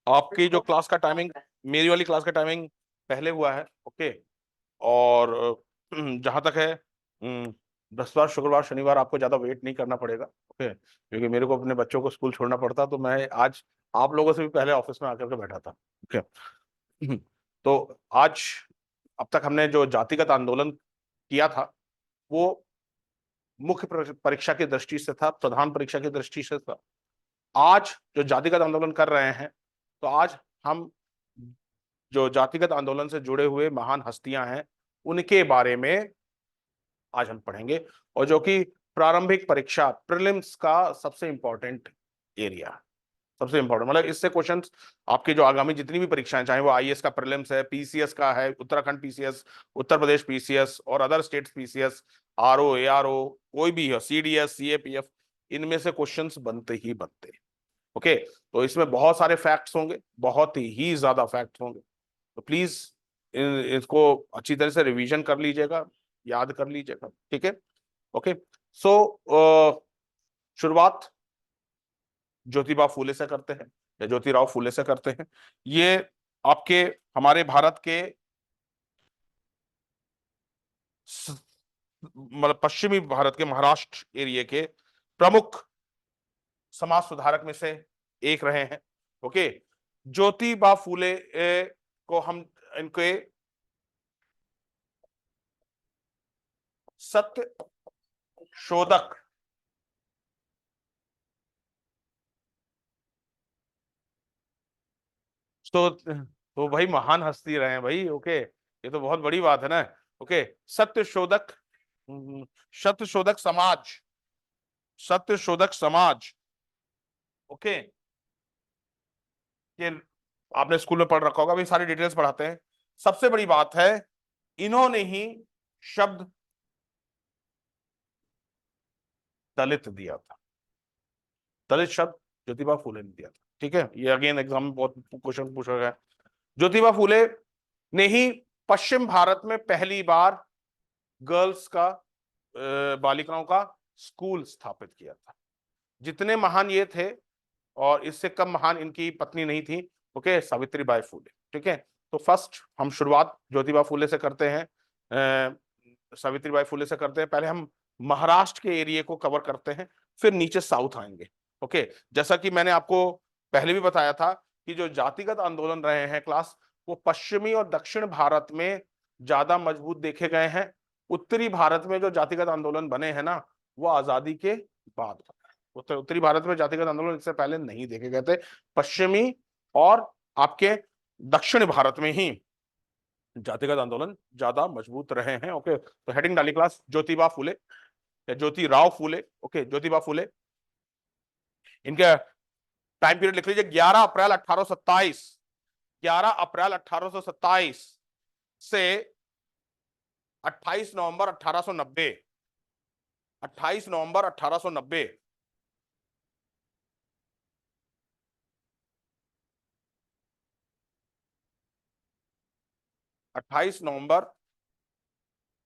आपकी जो क्लास का टाइमिंग, मेरी वाली क्लास का टाइमिंग पहले हुआ है। ओके। और जहां तक है, बृहस्पतिवार शुक्रवार शनिवार आपको ज्यादा वेट नहीं करना पड़ेगा। ओके, क्योंकि मेरे को अपने बच्चों को स्कूल छोड़ना पड़ता, तो मैं आज आप लोगों से भी पहले ऑफिस में आकर के बैठा था। ओके। तो आज, अब तक हमने जो जातिगत आंदोलन किया था वो मुख्य परीक्षा की दृष्टि से था, प्रधान परीक्षा की दृष्टि से था। आज जो जातिगत आंदोलन कर रहे हैं, तो आज हम जो जातिगत आंदोलन से जुड़े हुए महान हस्तियां हैं उनके बारे में आज हम पढ़ेंगे, और जो कि प्रारंभिक परीक्षा प्रीलिम्स का सबसे इंपॉर्टेंट एरिया, सबसे इंपॉर्टेंट, मतलब इससे क्वेश्चंस आपकी जो आगामी जितनी भी परीक्षाएं, चाहे वो आईएएस का प्रीलिम्स है, पीसीएस का है, उत्तराखंड पीसीएस, उत्तर प्रदेश पीसीएस और other states PCS, RO ARO, कोई भी हो, सीडीएस सीएपीएफ, इनमें से क्वेश्चंस बनते ही बनते। ओके। तो इसमें बहुत सारे फैक्ट्स होंगे, बहुत ही ज्यादा फैक्ट्स होंगे, तो प्लीज इसको अच्छी तरह से रिवीजन कर लीजिएगा, याद कर लीजिएगा। ठीक है। ओके। सो शुरुआत ज्योतिबा फूले से करते हैं, या ज्योतिराव फूले से करते हैं। ये आपके हमारे भारत के मतलब पश्चिमी भारत के महाराष्ट्र एरिया के प्रमुख समाज सुधारक में से एक रहे हैं। ओके। ज्योतिबा फूले को हम इनके सत्य शोधक, तो भाई महान हस्ती रहे हैं भाई। ओके, ये तो बहुत बड़ी बात है ना। ओके। सत्य शोधक, सत्य शोधक समाज, सत्य शोधक समाज। ओके, ये आपने स्कूल में पढ़ रखा होगा, अभी सारी डिटेल्स पढ़ाते हैं। सबसे बड़ी बात है, इन्होंने ही शब्द दलित दिया था। दलित शब्द ज्योतिबा फूले ने दिया था। ठीक है, ये अगेन एग्जाम में बहुत क्वेश्चन पूछा गया। ज्योतिबा फूले ने ही पश्चिम भारत में पहली बार गर्ल्स का, बालिकाओं का स्कूल स्थापित किया था। जितने महान ये थे, और इससे कम महान इनकी पत्नी नहीं थी। ओके, सावित्री बाई फूले। ठीक है। तो फर्स्ट हम शुरुआत ज्योतिबा फूले से करते हैं, सावित्री बाई फूले से करते हैं। पहले हम महाराष्ट्र के एरिया को कवर करते हैं, फिर नीचे साउथ आएंगे। ओके। जैसा कि मैंने आपको पहले भी बताया था कि जो जातिगत आंदोलन रहे हैं क्लास, वो पश्चिमी और दक्षिण भारत में ज्यादा मजबूत देखे गए हैं। उत्तरी भारत में जो जातिगत आंदोलन बने हैं ना, वो आजादी के बाद बने। उत्तरी भारत में जातिगत आंदोलन इससे पहले नहीं देखे गए थे। पश्चिमी और आपके दक्षिण भारत में ही जातिगत आंदोलन ज्यादा मजबूत रहे हैं। ओके, तो हेडिंग डाली क्लास ज्योतिबा फूले या ज्योतिराव फूले। ओके, ज्योतिबा फूले। इनके टाइम पीरियड लिख लीजिए, 11 अप्रैल 1827, 11 अप्रैल 1827 से 28 नवंबर 1890, 28 नवंबर 1890। 28 नवंबर,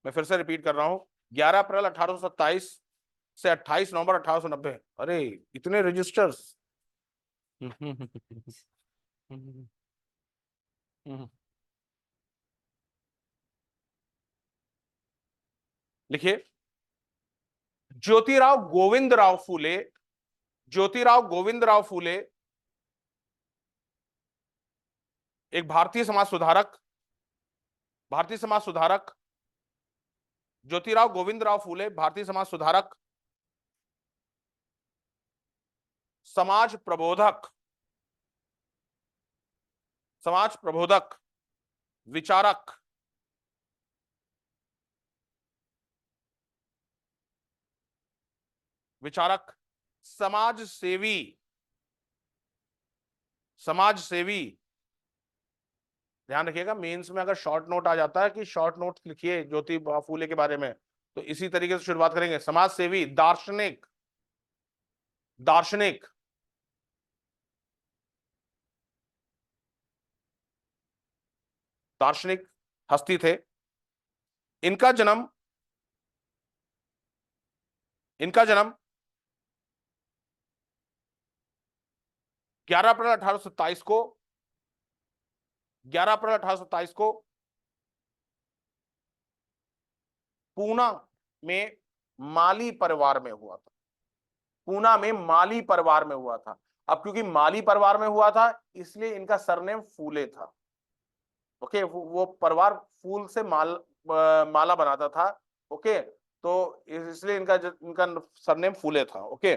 मैं फिर से रिपीट कर रहा हूं, 11 अप्रैल 1827 से 28 नवंबर 1890। अरे, इतने रजिस्टर्स। लिखिए, ज्योतिराव गोविंद राव फूले, ज्योतिराव गोविंद राव फूले एक भारतीय समाज सुधारक, भारतीय समाज सुधारक, ज्योतिराव गोविंद राव फूले भारतीय समाज सुधारक, समाज प्रबोधक, समाज प्रबोधक, विचारक, विचारक, समाज सेवी, समाज सेवी। ध्यान रखिएगा, मेंस में अगर शॉर्ट नोट आ जाता है कि शॉर्ट नोट लिखिए ज्योतिबा फूले के बारे में, तो इसी तरीके से शुरुआत करेंगे। समाज सेवी, दार्शनिक, दार्शनिक, दार्शनिक हस्ती थे। इनका जन्म, इनका जन्म 11 अप्रैल 1827 को 11 अप्रैल 1827 को पूना में माली परिवार में हुआ था। पूना में माली परिवार में हुआ था। अब क्योंकि माली परिवार में हुआ था इसलिए इनका सरनेम फूले था। ओके, वो परिवार फूल से माला बनाता था। ओके, तो इसलिए इनका सरनेम फूले था। ओके,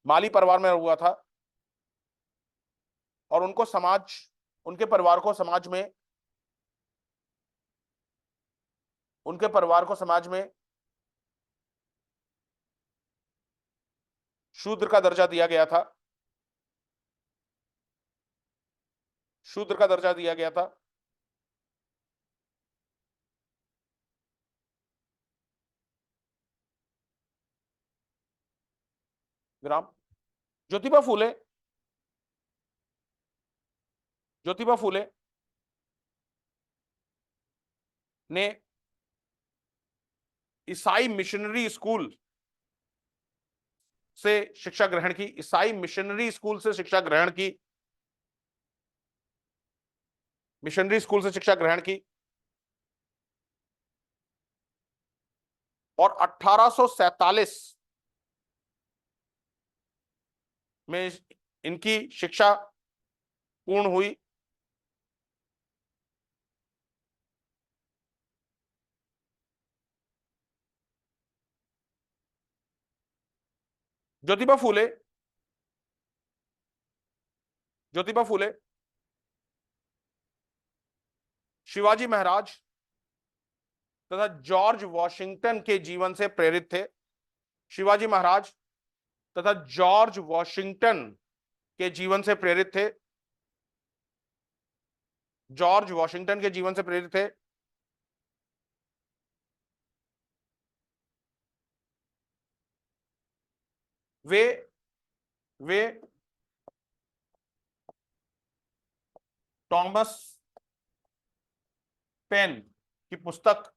माली परिवार में हुआ था और उनके परिवार को समाज में शूद्र का दर्जा दिया गया था। शूद्र का दर्जा दिया गया था। विराम। ज्योतिबा फूले ज्योतिबा फूले ने ईसाई मिशनरी स्कूल से शिक्षा ग्रहण की। ईसाई मिशनरी स्कूल से शिक्षा ग्रहण की। मिशनरी स्कूल से शिक्षा ग्रहण की और 1847 में इनकी शिक्षा पूर्ण हुई। ज्योतिबा फूले ज्योतिबा फूले शिवाजी महाराज तथा जॉर्ज वॉशिंगटन के जीवन से प्रेरित थे। शिवाजी महाराज तथा जॉर्ज वॉशिंगटन के जीवन से प्रेरित थे। जॉर्ज वॉशिंगटन के जीवन से प्रेरित थे। वे वे टॉमस पेन की पुस्तक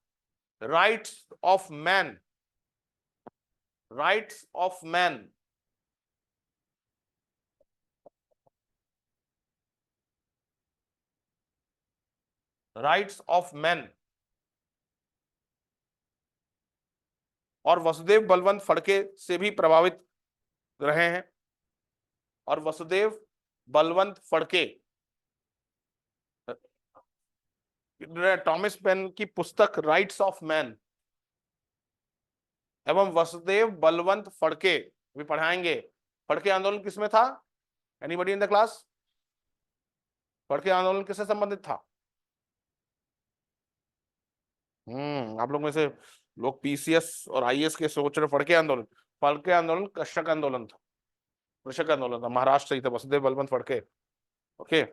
rights of man rights of man rights of man और वसुदेव बलवंत फड़के से भी प्रभावित रहे हैं। और वसुदेव बलवंत फड़के टॉमस पेन की पुस्तक राइट्स ऑफ मैन एवं वसुदेव बलवंत फड़के भी पढ़ाएंगे। फड़के आंदोलन किसमें था? Anybody in the class? Phadke आंदोलन किससे संबंधित था? आप लोग में से लोग पीसीएस और आईएएस के सोच रहे। फड़के आंदोलन कृषक आंदोलन था। कृषक आंदोलन था, महाराष्ट्र ही था, वसुदेव बलवंत फड़के। ओके,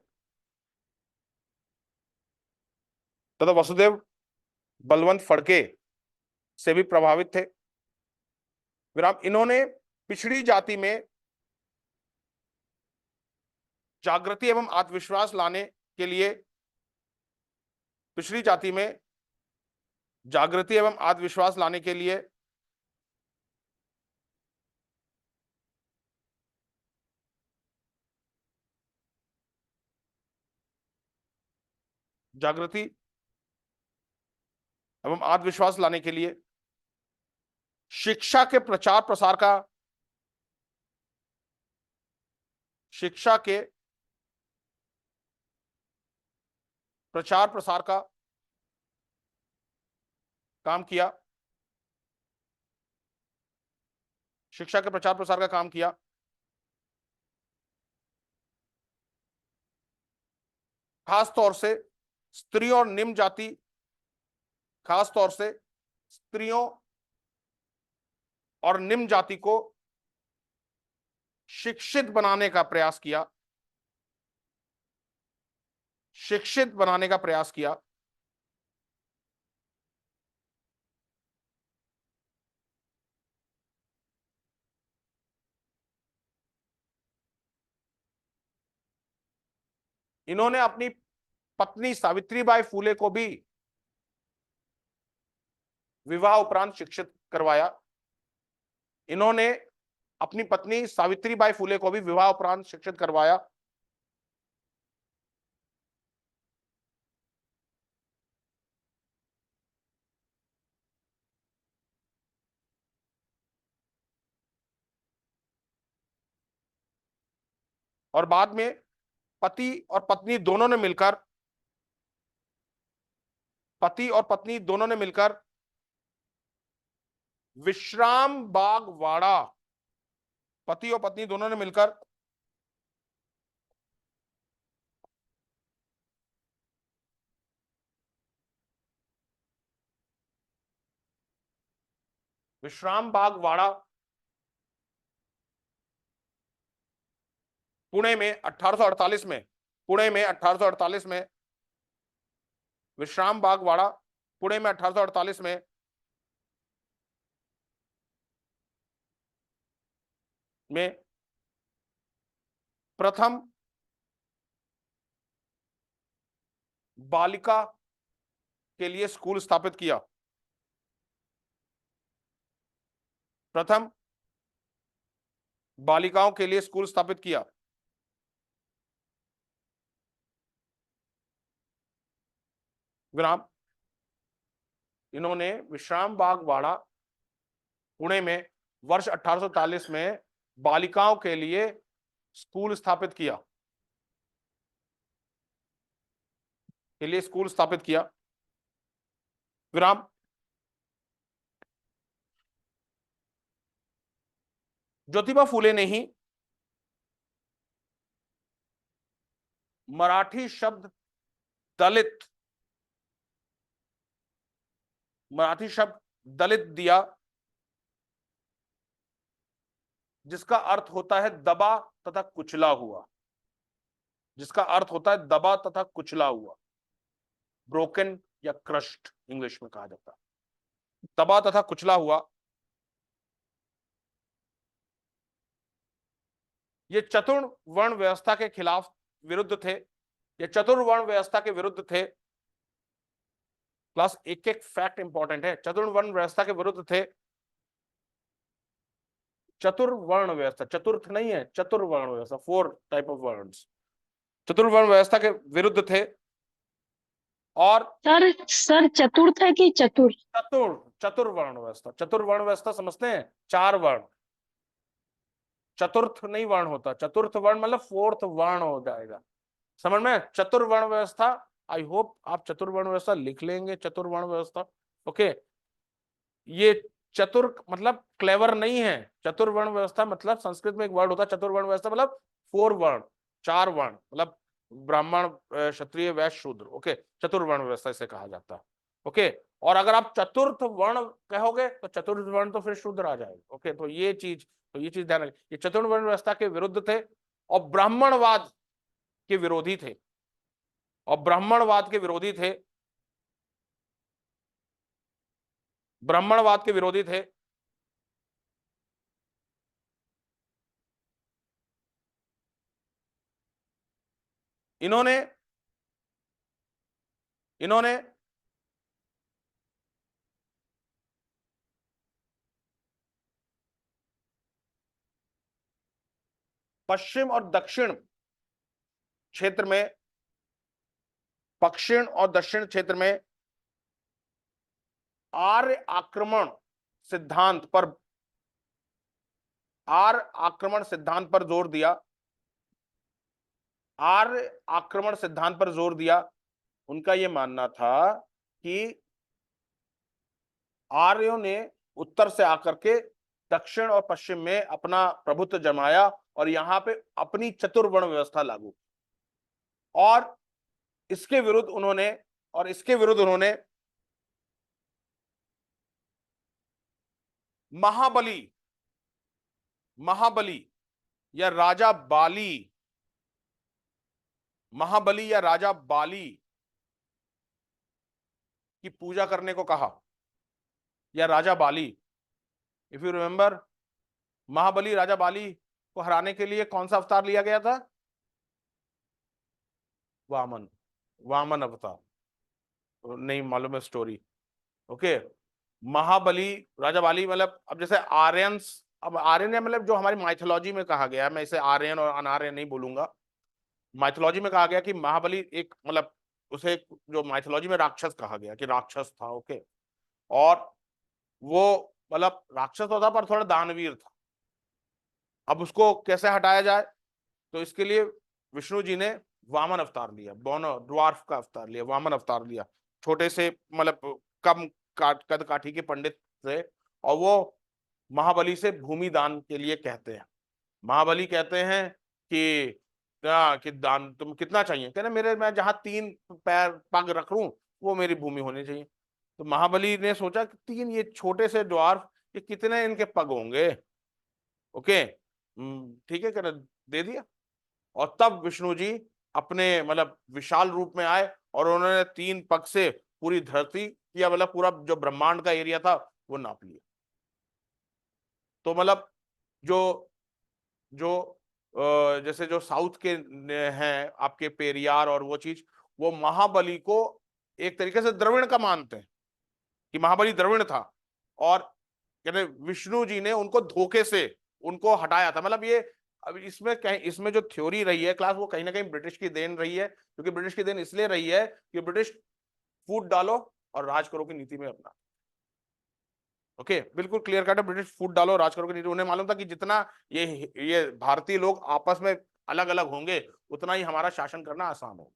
तथा वसुदेव बलवंत फड़के से भी प्रभावित थे। विराम। इन्होंने पिछड़ी जाति में जागृति एवं आत्मविश्वास लाने के लिए पिछड़ी जाति में जागृति एवं आत्मविश्वास लाने के लिए जागृति एवं आत्मविश्वास लाने के लिए शिक्षा के प्रचार प्रसार का शिक्षा के प्रचार प्रसार का काम किया। शिक्षा के प्रचार प्रसार का काम किया। खास तौर से स्त्रियों और निम्न जाति खास तौर से स्त्रियों और निम्न जाति को शिक्षित बनाने का प्रयास किया। शिक्षित बनाने का प्रयास किया। इन्होंने अपनी पत्नी सावित्रीबाई फूले को भी विवाह उपरांत शिक्षित करवाया। इन्होंने अपनी पत्नी सावित्रीबाई फूले को भी विवाह उपरांत शिक्षित करवाया। और बाद में पति और पत्नी दोनों ने मिलकर विश्राम बाग वाड़ा, पति और पत्नी दोनों ने मिलकर विश्राम बाग वाड़ा पुणे में 1848 में, पुणे में 1848 में, विश्राम बाग वाड़ा पुणे में 1848 में प्रथम बालिका के लिए स्कूल स्थापित किया। प्रथम बालिकाओं के लिए स्कूल स्थापित किया। विराम। इन्होंने विश्राम बाग वाड़ा पुणे में वर्ष 1840 में बालिकाओं के लिए स्कूल स्थापित किया, विराम। ज्योतिबा फूले ने ही मराठी शब्द दलित दिया, जिसका अर्थ होता है दबा तथा कुचला हुआ, ब्रोकन या क्रश्ड इंग्लिश में कहा जाता है, दबा तथा कुचला हुआ। ये चतुर्ण वर्ण व्यवस्था के खिलाफ विरुद्ध थे, ये चतुर्वर्ण व्यवस्था के विरुद्ध थे। क्लास एक एक फैक्ट इंपॉर्टेंट है, चतुर्वर्ण व्यवस्था के विरुद्ध थे। चतुर्वर्ण व्यवस्था, चतुर्थ नहीं है, चतुर्वर्ण व्यवस्था, 4 टाइप ऑफ वर्ड्स, चतुर्वर्ण व्यवस्था के विरुद्ध थे। और सर चतुर्थ है कि चतुर्वर्ण व्यवस्था समझते हैं, 4 वर्ण, चतुर्थ नहीं वर्ण होता, चतुर्थ वर्ण मतलब 4th वर्ण हो जाएगा, समझ में? चतुर्वर्ण व्यवस्था, आई होप आप चतुर्वर्ण व्यवस्था लिख लेंगे, चतुर्वर्ण व्यवस्था। ओके, ये चतुर मतलब क्लेवर नहीं है, चतुर्वर्ण व्यवस्था मतलब संस्कृत में एक वर्ड होता है चतुर्वर्ण व्यवस्था, मतलब 4 वर्ण, 4 वर्ण, मतलब ब्राह्मण क्षत्रिय वैश्य शूद्र। ओके, चतुर्वर्ण व्यवस्था इसे कहा जाता है। ओके, और अगर आप चतुर्थ वर्ण कहोगे तो चतुर्थ वर्ण तो फिर शूद्र आ जाएगा। ओके, तो ये चीज ध्यान रखिए, ये चतुर्वर्ण व्यवस्था के विरुद्ध थे और ब्राह्मणवाद के विरोधी थे, ब्राह्मणवाद के विरोधी थे। इन्होंने पश्चिम और दक्षिण क्षेत्र में, दक्षिण क्षेत्र में आर्य आक्रमण सिद्धांत पर जोर दिया, उनका यह मानना था कि आर्यों ने उत्तर से आकर के दक्षिण और पश्चिम में अपना प्रभुत्व जमाया और यहां पे अपनी चतुर्वर्ण व्यवस्था लागू, और इसके विरुद्ध उन्होंने महाबली या राजा बाली की पूजा करने को कहा, या राजा बाली। इफ यू रिमेंबर, महाबली राजा बाली को हराने के लिए कौन सा अवतार लिया गया था? वामन अवतार, नहीं मालूम है स्टोरी। ओके, महाबली राजा बाली मतलब, अब जैसे आर्यंस, अब आर्यन है मतलब जो हमारी माइथोलॉजी में कहा गया है, मैं इसे आर्यन और अनार्यन नहीं बोलूंगा, माइथोलॉजी में कहा गया कि महाबली एक मतलब उसे जो माइथोलॉजी में राक्षस कहा गया कि राक्षस था। ओके, और वो मतलब राक्षस तो था पर थोड़ा दानवीर था। अब उसको कैसे हटाया जाए, तो इसके लिए विष्णु जी ने वामन अवतार लिया, बोनो ड्वार्फ का अवतार लिया, वामन अवतार लिया। छोटे से मतलब कम कद काठी के पंडित थे, और वो महाबली से भूमि दान के लिए कहते हैं। महाबली कहते हैं कि कि दान तुम कितना चाहिए, कहते मेरे मैं जहां 3 पैर पग रख लूं वो मेरी भूमि होनी चाहिए। तो महाबली ने सोचा कि 3 ये छोटे से ड्वार्फ, ये कितने इनके पग होंगे। ओके, ठीक है, कहना दे दिया। और तब विष्णु जी अपने मतलब विशाल रूप में आए और उन्होंने 3 पग से पूरी धरती या मतलब पूरा जो ब्रह्मांड का एरिया था वो नाप लिया। तो मतलब जो जो जैसे जो साउथ के हैं आपके पेरियार और वो चीज, वो महाबली को एक तरीके से द्रविड़ का मानते हैं कि महाबली द्रविड़ था, और कहते विष्णु जी ने उनको धोखे से उनको हटाया था। मतलब ये अब इसमें कहीं इसमें जो थ्योरी रही है क्लास, वो कहीं ना कहीं ब्रिटिश की देन रही है, क्योंकि ब्रिटिश की देन इसलिए रही है कि ब्रिटिश फूट डालो और राज करो की नीति में अपना। ओके, बिल्कुल क्लियर कट है, ब्रिटिश फूट डालो राज करो की नीति। उन्हें मालूम था कि जितना ये भारतीय लोग आपस में अलग अलग होंगे उतना ही हमारा शासन करना आसान होगा।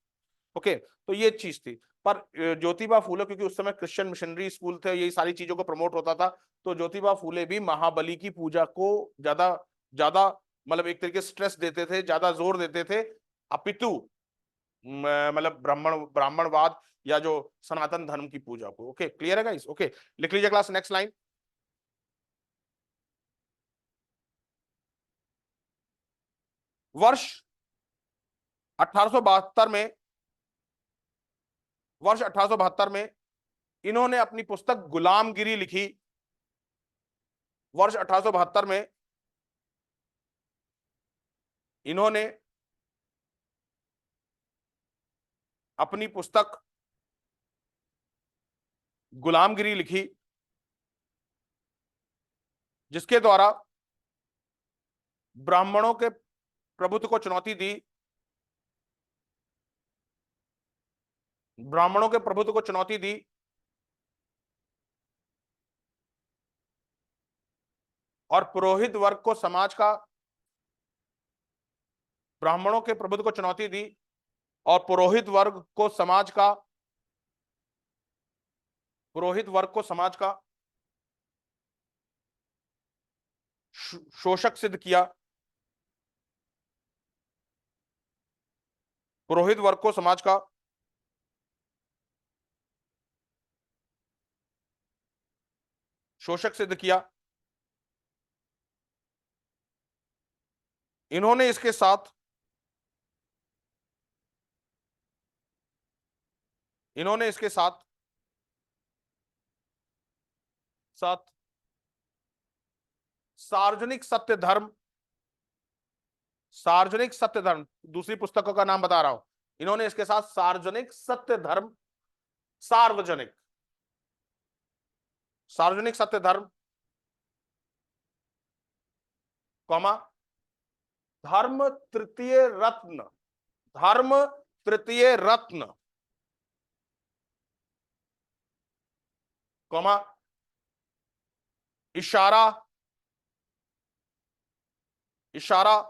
ओके, तो ये चीज थी। पर ज्योतिबा फूले, क्योंकि उस समय क्रिश्चियन मिशनरी स्कूल थे, यही सारी चीजों को प्रमोट होता था, तो ज्योतिबा फूले भी महाबली की पूजा को ज्यादा ज्यादा मतलब एक तरीके से स्ट्रेस देते थे, ज्यादा जोर देते थे, अपितु मतलब ब्राह्मणवाद या जो सनातन धर्म की पूजा को। ओके, क्लियर है गाइस? ओके, लिख लीजिए क्लास, नेक्स्ट लाइन। वर्ष 1872 में, वर्ष 1872 में इन्होंने अपनी पुस्तक गुलामगिरी लिखी। वर्ष 1872 में इन्होंने अपनी पुस्तक गुलामगिरी लिखी, जिसके द्वारा ब्राह्मणों के प्रभुत्व को चुनौती दी, ब्राह्मणों के प्रभुत्व को चुनौती दी और पुरोहित वर्ग को समाज का, ब्राह्मणों के प्रभुत्व को चुनौती दी और पुरोहित वर्ग को समाज का, पुरोहित वर्ग को समाज का शोषक सिद्ध किया, पुरोहित वर्ग को समाज का शोषक सिद्ध किया। इन्होंने इसके साथ, इन्होंने इसके साथ साथ सार्वजनिक सत्य धर्म, सार्वजनिक सत्य धर्म, दूसरी पुस्तकों का नाम बता रहा हूं, इन्होंने इसके साथ सार्वजनिक सत्य धर्म, सार्वजनिक सार्वजनिक सत्य धर्म, कॉमा धर्म तृतीय रत्न, धर्म तृतीय रत्न, कॉमा इशारा, इशारा,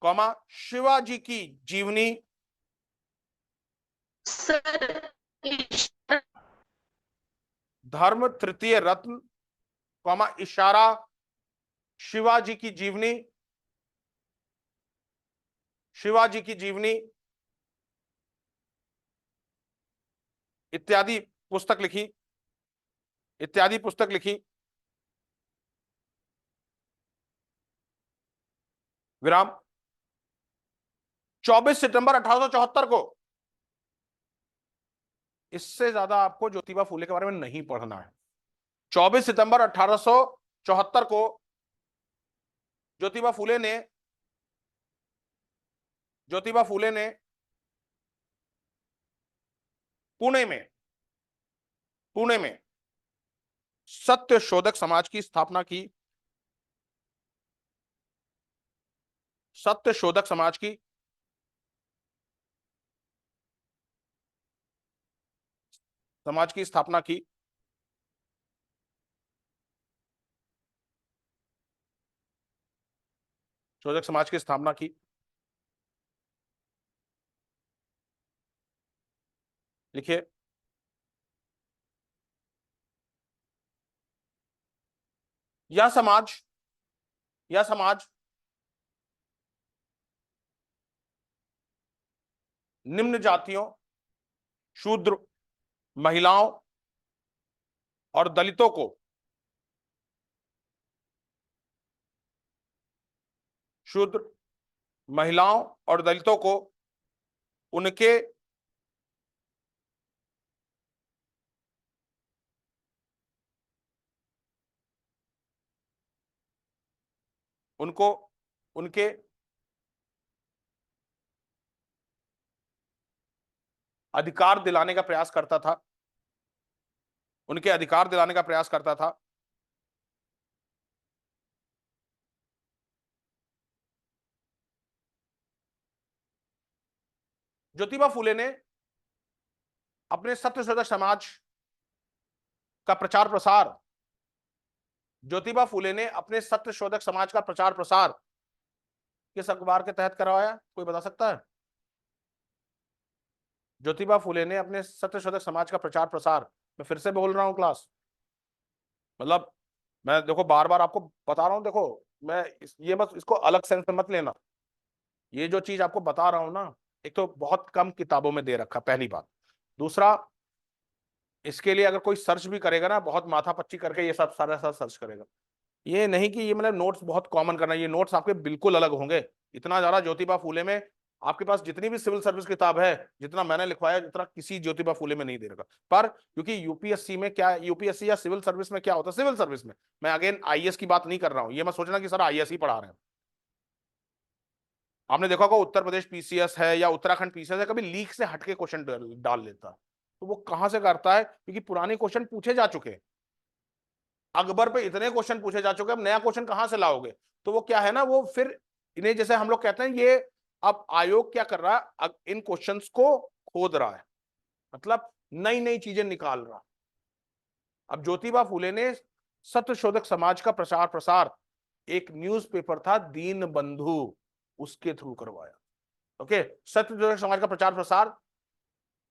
कॉमा शिवाजी की जीवनी, सर धर्म तृतीय रत्न, कॉमा इशारा, शिवाजी की जीवनी, शिवाजी की जीवनी इत्यादि पुस्तक लिखी, इत्यादि पुस्तक लिखी, विराम। 24 सितंबर 1874 को, इससे ज्यादा आपको ज्योतिबा फूले के बारे में नहीं पढ़ना है। 24 सितंबर 1874 को ज्योतिबा फूले ने, ज्योतिबा फूले ने पुणे में, पुणे में सत्य शोधक समाज की स्थापना की, सत्य शोधक समाज की स्थापना की। शोधक समाज की स्थापना की? लिखिए। या समाज, या समाज निम्न जातियों, शूद्र, महिलाओं और दलितों को शूद्र, महिलाओं और दलितों को उनके उनको उनके अधिकार दिलाने का प्रयास करता था, उनके अधिकार दिलाने का प्रयास करता था। ज्योतिबा फूले ने अपने सत्यशोधक समाज का प्रचार प्रसार ज्योतिबा फूले ने अपने सत्यशोधक समाज का प्रचार प्रसार किस अखबार के तहत करवाया? कोई बता सकता है? ज्योतिबा फूले ने अपने सत्यशोधक समाज का प्रचार प्रसार, मैं फिर से बोल रहा हूं क्लास, मतलब मैं देखो बार बार आपको बता रहा हूं, देखो मैं ये बस इसको अलग सेंस में मत लेना। ये जो चीज आपको बता रहा हूं ना, एक तो बहुत कम किताबों में दे रखा, पहली बात। दूसरा, इसके लिए अगर कोई सर्च भी करेगा ना, बहुत माथापच्ची करके ये सब सारा सारा सर्च करेगा। ये नहीं कि ये मतलब नोट्स बहुत कॉमन करना, ये नोट्स आपके बिल्कुल अलग होंगे। इतना ज्यादा ज्योतिबा फूले में आपके पास जितनी भी सिविल सर्विस किताब है, जितना मैंने लिखवाया, जितना किसी ज्योतिबा फूले में नहीं दे रखा। पर क्योंकि यूपीएससी में क्या, यूपीएससी या सिविल सर्विस में क्या होता है, सिविल सर्विस में, मैं अगेन आईएएस की बात नहीं कर रहा हूं, ये मैं सोचना कि सर आईएएस ही पढ़ा रहे हैं। आपने देखा होगा उत्तर प्रदेश पीसीएस है या उत्तराखंड पीसीएस है, कभी लीक से हटके क्वेश्चन डाल लेता है। तो वो कहां से करता है? क्योंकि पुराने क्वेश्चन पूछे जा चुके हैं, अकबर पे इतने क्वेश्चन पूछे जा चुके हैं, अब नया क्वेश्चन कहां से लाओगे? तो वो क्या है ना, वो फिर इन्हें, जैसे हम लोग कहते हैं, ये अब आयोग क्या कर रहा है, अब इन क्वेश्चंस को खोद रहा है, मतलब नई नई चीजें निकाल रहा। अब ज्योतिबा फूले ने सत्यशोधक समाज का प्रचार प्रसार एक न्यूज़पेपर था दीन बंधु, उसके थ्रू करवाया। ओके, सत्यशोधक समाज का प्रचार प्रसार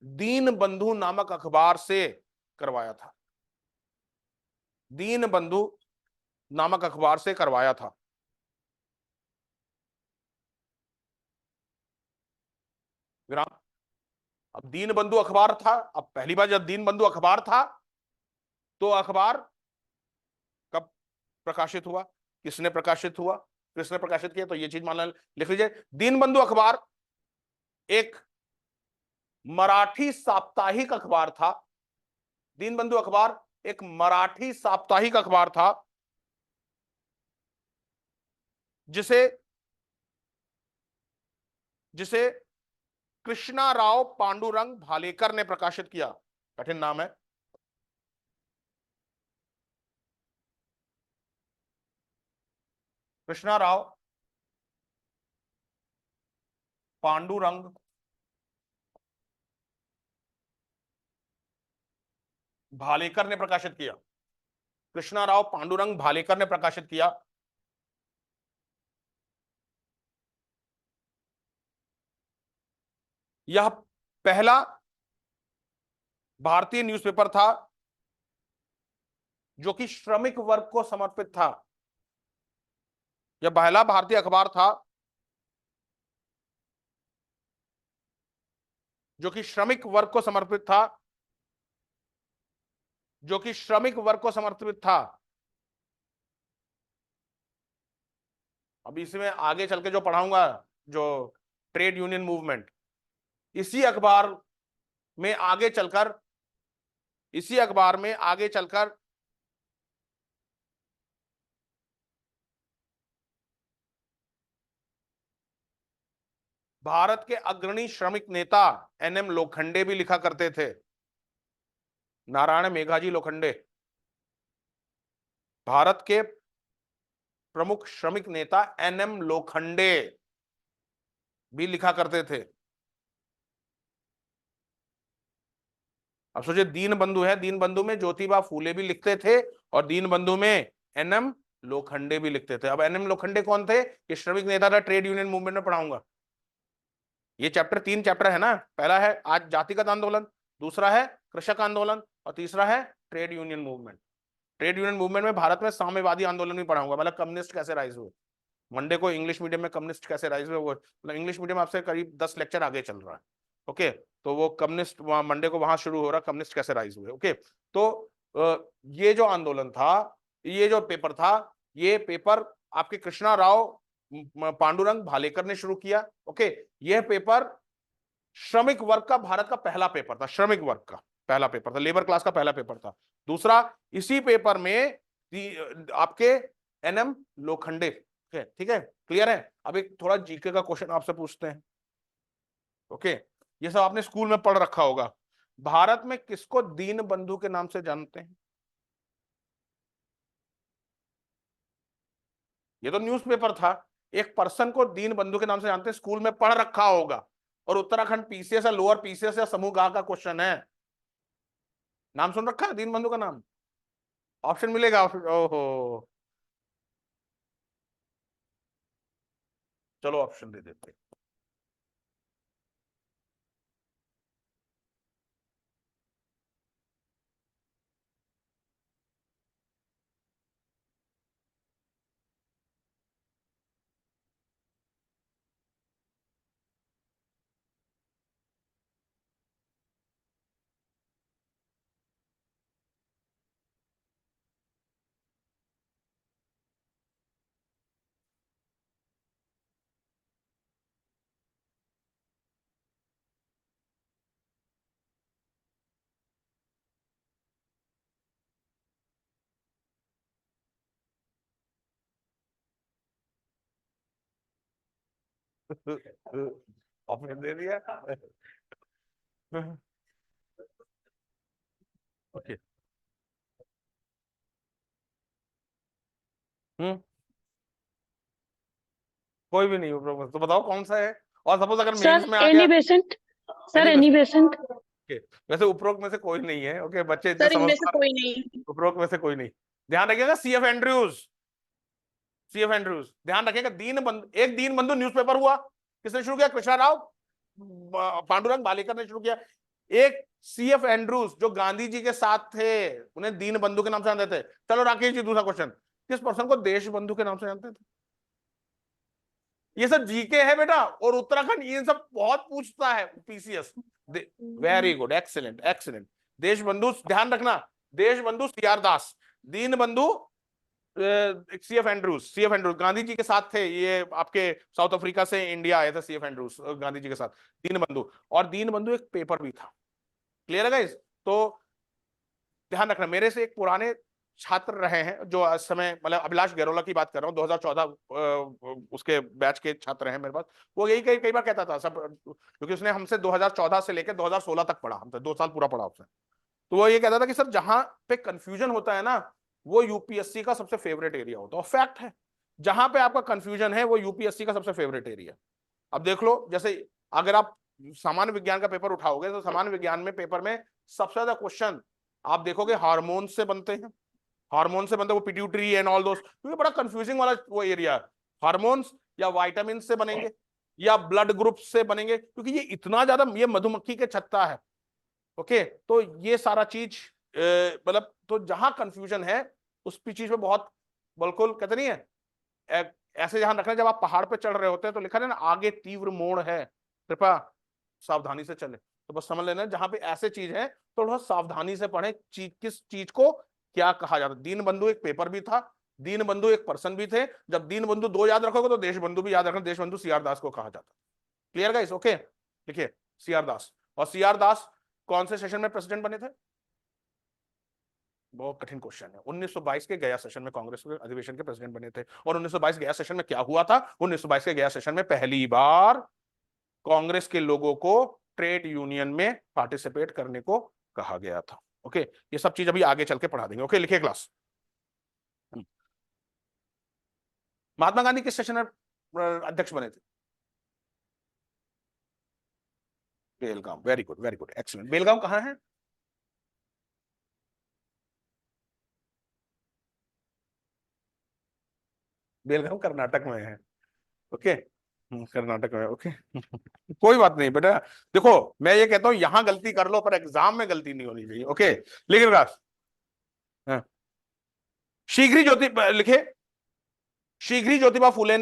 दीन बंधु नामक अखबार से करवाया था, दीन बंधु नामक अखबार से करवाया था। विराम। अब दीन बंधु अखबार था, अब पहली बार जब दीन बंधु अखबार था, तो अखबार कब प्रकाशित हुआ, किसने प्रकाशित हुआ, किसने प्रकाशित किया? तो ये चीज मान लिख लीजिए, दीन बंधु अखबार एक मराठी साप्ताहिक अखबार था। दीन बंधु अखबार एक मराठी साप्ताहिक अखबार था, जिसे जिसे कृष्णा राव पांडुरंग भालेकर ने प्रकाशित किया। कठिन नाम है। कृष्णा राव पांडुरंग भालेकर ने प्रकाशित किया। कृष्णा राव पांडुरंग भालेकर ने प्रकाशित किया। यह पहला भारतीय न्यूज़पेपर था जो कि श्रमिक वर्ग को समर्पित था। यह पहला भारतीय अखबार था जो कि श्रमिक वर्ग को समर्पित था, जो कि श्रमिक वर्ग को समर्पित था। अभी इसमें आगे चल के जो पढ़ाऊंगा, जो ट्रेड यूनियन मूवमेंट, इसी अखबार में आगे चलकर, इसी अखबार में आगे चलकर भारत के अग्रणी श्रमिक नेता एनएम लोखंडे भी लिखा करते थे। नारायण मेघाजी लोखंडे भारत के प्रमुख श्रमिक नेता एनएम लोखंडे भी लिखा करते थे। अब सोचिए, दीन बंधु है, दीन बंधु में ज्योतिबा फूले भी लिखते थे और दीन बंधु में एनएम लोखंडे भी लिखते थे। अब एनएम लोखंडे कौन थे? ये श्रमिक नेता था, ट्रेड यूनियन मूवमेंट में पढ़ाऊंगा। ये चैप्टर 3 चैप्टर है ना, पहला है आज जातिगत आंदोलन, दूसरा है कृषक आंदोलन, और तीसरा है trade union movement. Trade union movement में भारत में साम्यवादी आंदोलन भी पढ़ाऊंगा, मतलब कम्युनिस्ट कैसे राइज हुए। मंडे को इंग्लिश मीडियम में कम्युनिस्ट कैसे राइज हुए, वो मतलब इंग्लिश मीडियम आपसे करीब 10 लेक्चर आगे चल रहा है। ओके, तो वो कम्युनिस्ट मंडे को वहां शुरू हो रहा, कम्युनिस्ट कैसे राइज हुए। ओके, तो ये जो आंदोलन था, ये जो पेपर था, ये पेपर आपके कृष्णा राव पांडुरंग भालेकर ने शुरू किया। ओके, यह पेपर श्रमिक वर्ग का भारत का पहला पेपर था, श्रमिक वर्ग का पहला पेपर था, लेबर क्लास का पहला पेपर था। दूसरा, इसी पेपर में आपके एनएम लोखंडे। ठीक है, क्लियर है। अब एक थोड़ा जीके का क्वेश्चन आपसे पूछते हैं। ओके, ये सब आपने स्कूल में पढ़ रखा होगा। भारत में किसको दीन बंधु के नाम से जानते हैं? ये तो न्यूज़पेपर था। एक पर्सन को दीन बंधु के नाम से जानते हैं, स्कूल में पढ़ रखा होगा। और उत्तराखंड पीसीएस या लोअर पीसीएस या समूह गा का क्वेश्चन है। नाम सुन रखा है दीन बंधु का नाम? ऑप्शन मिलेगा, ऑप्शन। ओहो, चलो ऑप्शन दे देते हैं। ऑप्शन दे दिया। ओके, हम्म, कोई भी नहीं हो तो बताओ कौन सा है। और सपोज अगर सर मेंस में आ गया। Annie Besant. Sir any Annie Besant. Besant. Okay, वैसे उपरोक्त में से कोई नहीं है। ओके, बच्चे इतने सर इनमें से समझदार। कोई नहीं। उपरोक्त में से कोई नहीं। ध्यान रखिएगा, सीएफ एंड्रयूज। सीएफ एंड्रयूज, ध्यान रखिएगा। एक दीन बंधु न्यूज़पेपर हुआ, किसने शुरू किया? कृष्णा राव पांडुरंग भालेकर ने शुरू किया। एक सीएफ एंड्रूज जो गांधी जी के साथ थे, उन्हें दीन बंधु के नाम से जानते थे। चलो राकेश जी, दूसरा क्वेश्चन, किस पर्सन को देश बंधु के नाम से जानते थे? ये सब जीके है बेटा, और उत्तराखंड ये सब बहुत पूछता है PCS. Very good, excellent excellent. देश बंधु, ध्यान रखना, देश बंधु CR Das, Deen Bandhu C F Andrews. C F Andrews Gandhi ji के साथ थे, ये आपके साउथ अफ्रीका से इंडिया आए थे सीएफ एंड्रूज गांधी जी के साथ, दीन बंधु। और दीन बंधु एक पेपर भी था। क्लियर है गाइस? तो ध्यान रखना, मेरे से एक पुराने छात्र रहे हैं जो इस समय, मतलब अभिलाष गैरोला की बात कर रहा हूँ, 2014 उसके बैच के छात्र हैं मेरे पास। वो यही कई कई बार कहता था सब, क्योंकि उसने हमसे 2014 से लेकर 2016 तक पढ़ा, हमसे 2 साल पूरा पढ़ा उसने। तो वो ये कहता था कि सर जहां पे कंफ्यूजन होता है ना, वो यूपीएससी का सबसे फेवरेट एरिया होता है। और फैक्ट है, जहां पे आपका कंफ्यूजन है वो यूपीएससी का सबसे फेवरेट एरिया। अब देख लो, जैसे अगर आप सामान्य विज्ञान का पेपर उठाओगे तो सामान्य विज्ञान में पेपर में सबसे ज्यादा क्वेश्चन आप देखोगे हार्मोन से बनते हैं। हार्मोन से बनते हैं वो पिट्यूटरी एंड ऑल दोस, क्योंकि बड़ा कंफ्यूजिंग वाला वो एरिया है। हार्मोन्स या विटामिन से बनेंगे या ब्लड ग्रुप से बनेंगे, क्योंकि ये इतना ज्यादा, ये मधुमक्खी के छत्ता है। ओके, तो ये सारा चीज मतलब, तो जहां कंफ्यूजन है उस चीज में बहुत, बिल्कुल कहते नहीं है ऐसे। ध्यान रखना, जब आप पहाड़ पे चढ़ रहे होते हैं तो लिखा है ना आगे तीव्र मोड़ है, कृपया सावधानी से चले। तो बस समझ लेना, जहां पे ऐसे चीज है तो थोड़ा सावधानी से पढ़े, किस चीज को क्या कहा जाता है। दीन बंधु एक पेपर भी था, दीन बंधु एक पर्सन भी थे। जब दीन बंधु 2 याद रखोगे तो देश बंधु भी याद रखना, देश बंधु सीआर दास को कहा जाता। Clear guys? ओके, लिखिए सीआर दास। और सीआर दास कौन से सेशन में प्रेसिडेंट बने थे? बहुत कठिन क्वेश्चन है। 1922 के गया सेशन में कांग्रेस के अधिवेशन के प्रेसिडेंट बने थे। और 1922 गया सेशन में क्या हुआ था? 1922 के गया सेशन में पहली बार कांग्रेस के लोगों को ट्रेड यूनियन में पार्टिसिपेट करने को कहा गया था। ओके, ये सब चीज अभी आगे चल के पढ़ा देंगे। ओके, लिखिए क्लास। महात्मा गांधी किस सेशन में अध्यक्ष बने थे? Belgaum. Very good, very good, excellent. Belgaum कहां है? बेलगाम कर्नाटक में है। ओके, कर्नाटक में। ओके कोई बात नहीं बेटा, देखो मैं ये कहता हूं यहां गलती कर लो पर एग्जाम में गलती नहीं होनी चाहिए। ओके, लिखिए विकास। हाँ। शीघ्र ही ज्योति लिखे, शीघ्र ही ज्योतिबा फूले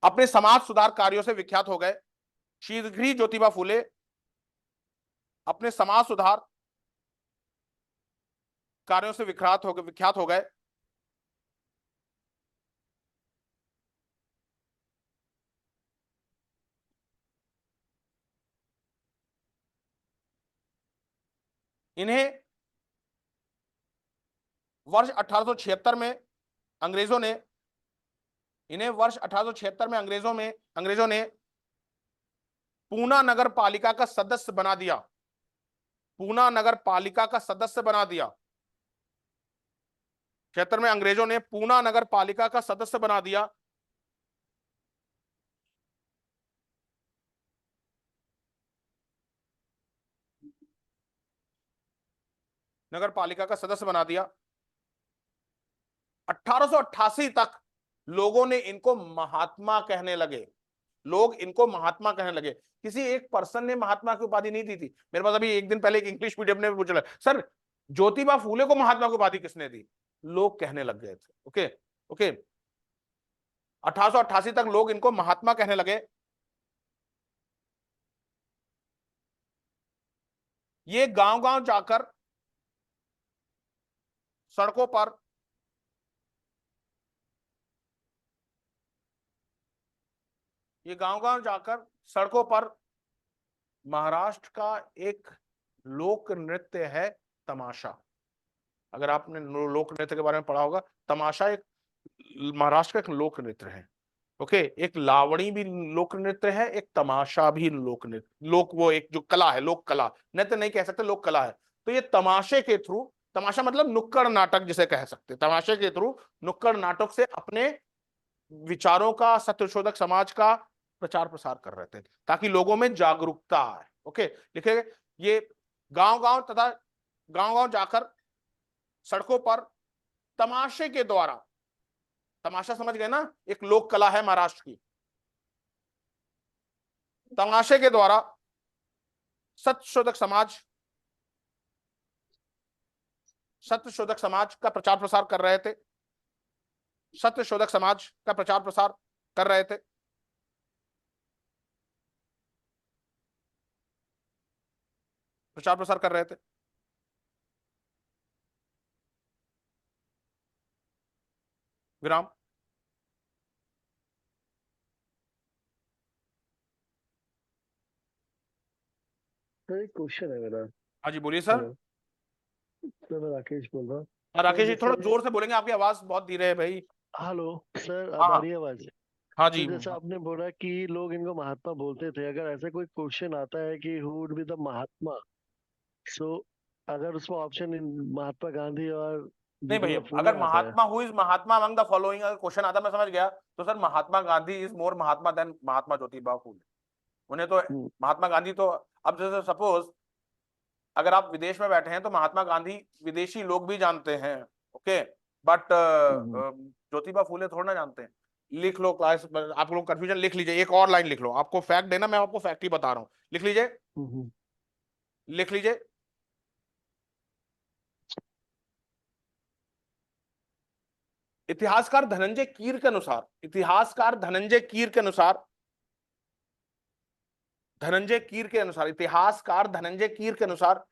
अपने समाज सुधार कार्यों से विख्यात हो गए। शीघ्र ही ज्योतिबा फूले अपने समाज सुधार कार्यों से विख्यात हो गए। इन्हें वर्ष 1876 में अंग्रेजों ने इन्हें वर्ष 1876 में अंग्रेजों ने पूना नगर पालिका का सदस्य बना दिया। पूना नगर पालिका का सदस्य बना दिया। 76 में अंग्रेजों ने पूना नगर पालिका का सदस्य बना दिया। नगर पालिका का सदस्य बना दिया। 1888 तक लोगों ने इनको महात्मा कहने लगे। लोग इनको महात्मा कहने लगे। किसी एक पर्सन ने महात्मा की उपाधि नहीं दी थी। मेरे पास अभी एक दिन पहले एक इंग्लिश मीडियम ने पूछा, सर ज्योतिबा फूले को महात्मा की उपाधि किसने दी? लोग कहने लग गए थे। ओके ओके, 1888 तक लोग इनको महात्मा कहने लगे। ये गांव गांव जाकर सड़कों पर ये गांव गांव जाकर सड़कों पर महाराष्ट्र का एक लोक नृत्य है तमाशा। अगर आपने लोक नृत्य के बारे में पढ़ा होगा, तमाशा एक महाराष्ट्र का एक लोक नृत्य है। ओके, एक लावणी भी लोक नृत्य है, एक तमाशा भी लोक नृत्य, लोक वो एक जो कला है, लोक कला, नृत्य नहीं कह सकते, लोक कला है। तो ये तमाशे के थ्रू, तमाशा मतलब नुक्कड़ नाटक जिसे कह सकते, तमाशे के थ्रू नुक्कड़ नाटक से अपने विचारों का, सत्यशोधक समाज का प्रचार प्रसार कर रहे थे ताकि लोगों में जागरूकता आए। ओके, लिखे ये गांव गांव जाकर सड़कों पर तमाशे के द्वारा, तमाशा समझ गए ना, एक लोक कला है महाराष्ट्र की, तमाशे के द्वारा सत्यशोधक समाज का प्रचार प्रसार कर रहे थे। सत्यशोधक समाज का प्रचार प्रसार कर रहे थे। प्रचार प्रसार कर रहे थे। विराम। सर एक क्वेश्चन है मेरा। हाँ जी बोलिए सर। हेलो सर, मैं राकेश बोल रहा हूँ। हाँ, राकेश जी थोड़ा जैसे जोर से बोलेंगे, आपकी आवाज बहुत धीरे है भाई। हेलो सर, अब आ हाँ रही है आवाज? हाँ तो जी। जैसा आपने बोला कि लोग इनको महात्मा बोलते थे, अगर ऐसा कोई क्वेश्चन आता है कि हु वुड बी द महात्मा, सो अगर उसमें ऑप्शन महात्मा गांधी और नहीं ज्योतिबा भैया, फूले अगर आता है। Mahatma who is Mahatma among the following अगर क्वेश्चन आता, मैं समझ गया, तो sir Mahatma Gandhi is more Mahatma than Mahatma Jyotiba Phule. उन्हें तो हम्म, महात्मा गांधी तो, अब जैसे सपोज अगर आप विदेश में बैठे हैं तो महात्मा गांधी विदेशी लोग भी जानते हैं। ओके, बट हम्म, ज्योतिबा फूले थोड़ा ना जानते हैं। लिख लो क्लास, आप लोग कंफ्यूजन लिख लीजिए, एक और लाइन लिख लो, आपको फैक्ट देना, मैं आपको फैक्ट ही बता रहा हूं। लिख लीजिए, हम्म, लिख लीजिए। इतिहासकार धनंजय कीर के अनुसार, इतिहासकार धनंजय कीर के अनुसार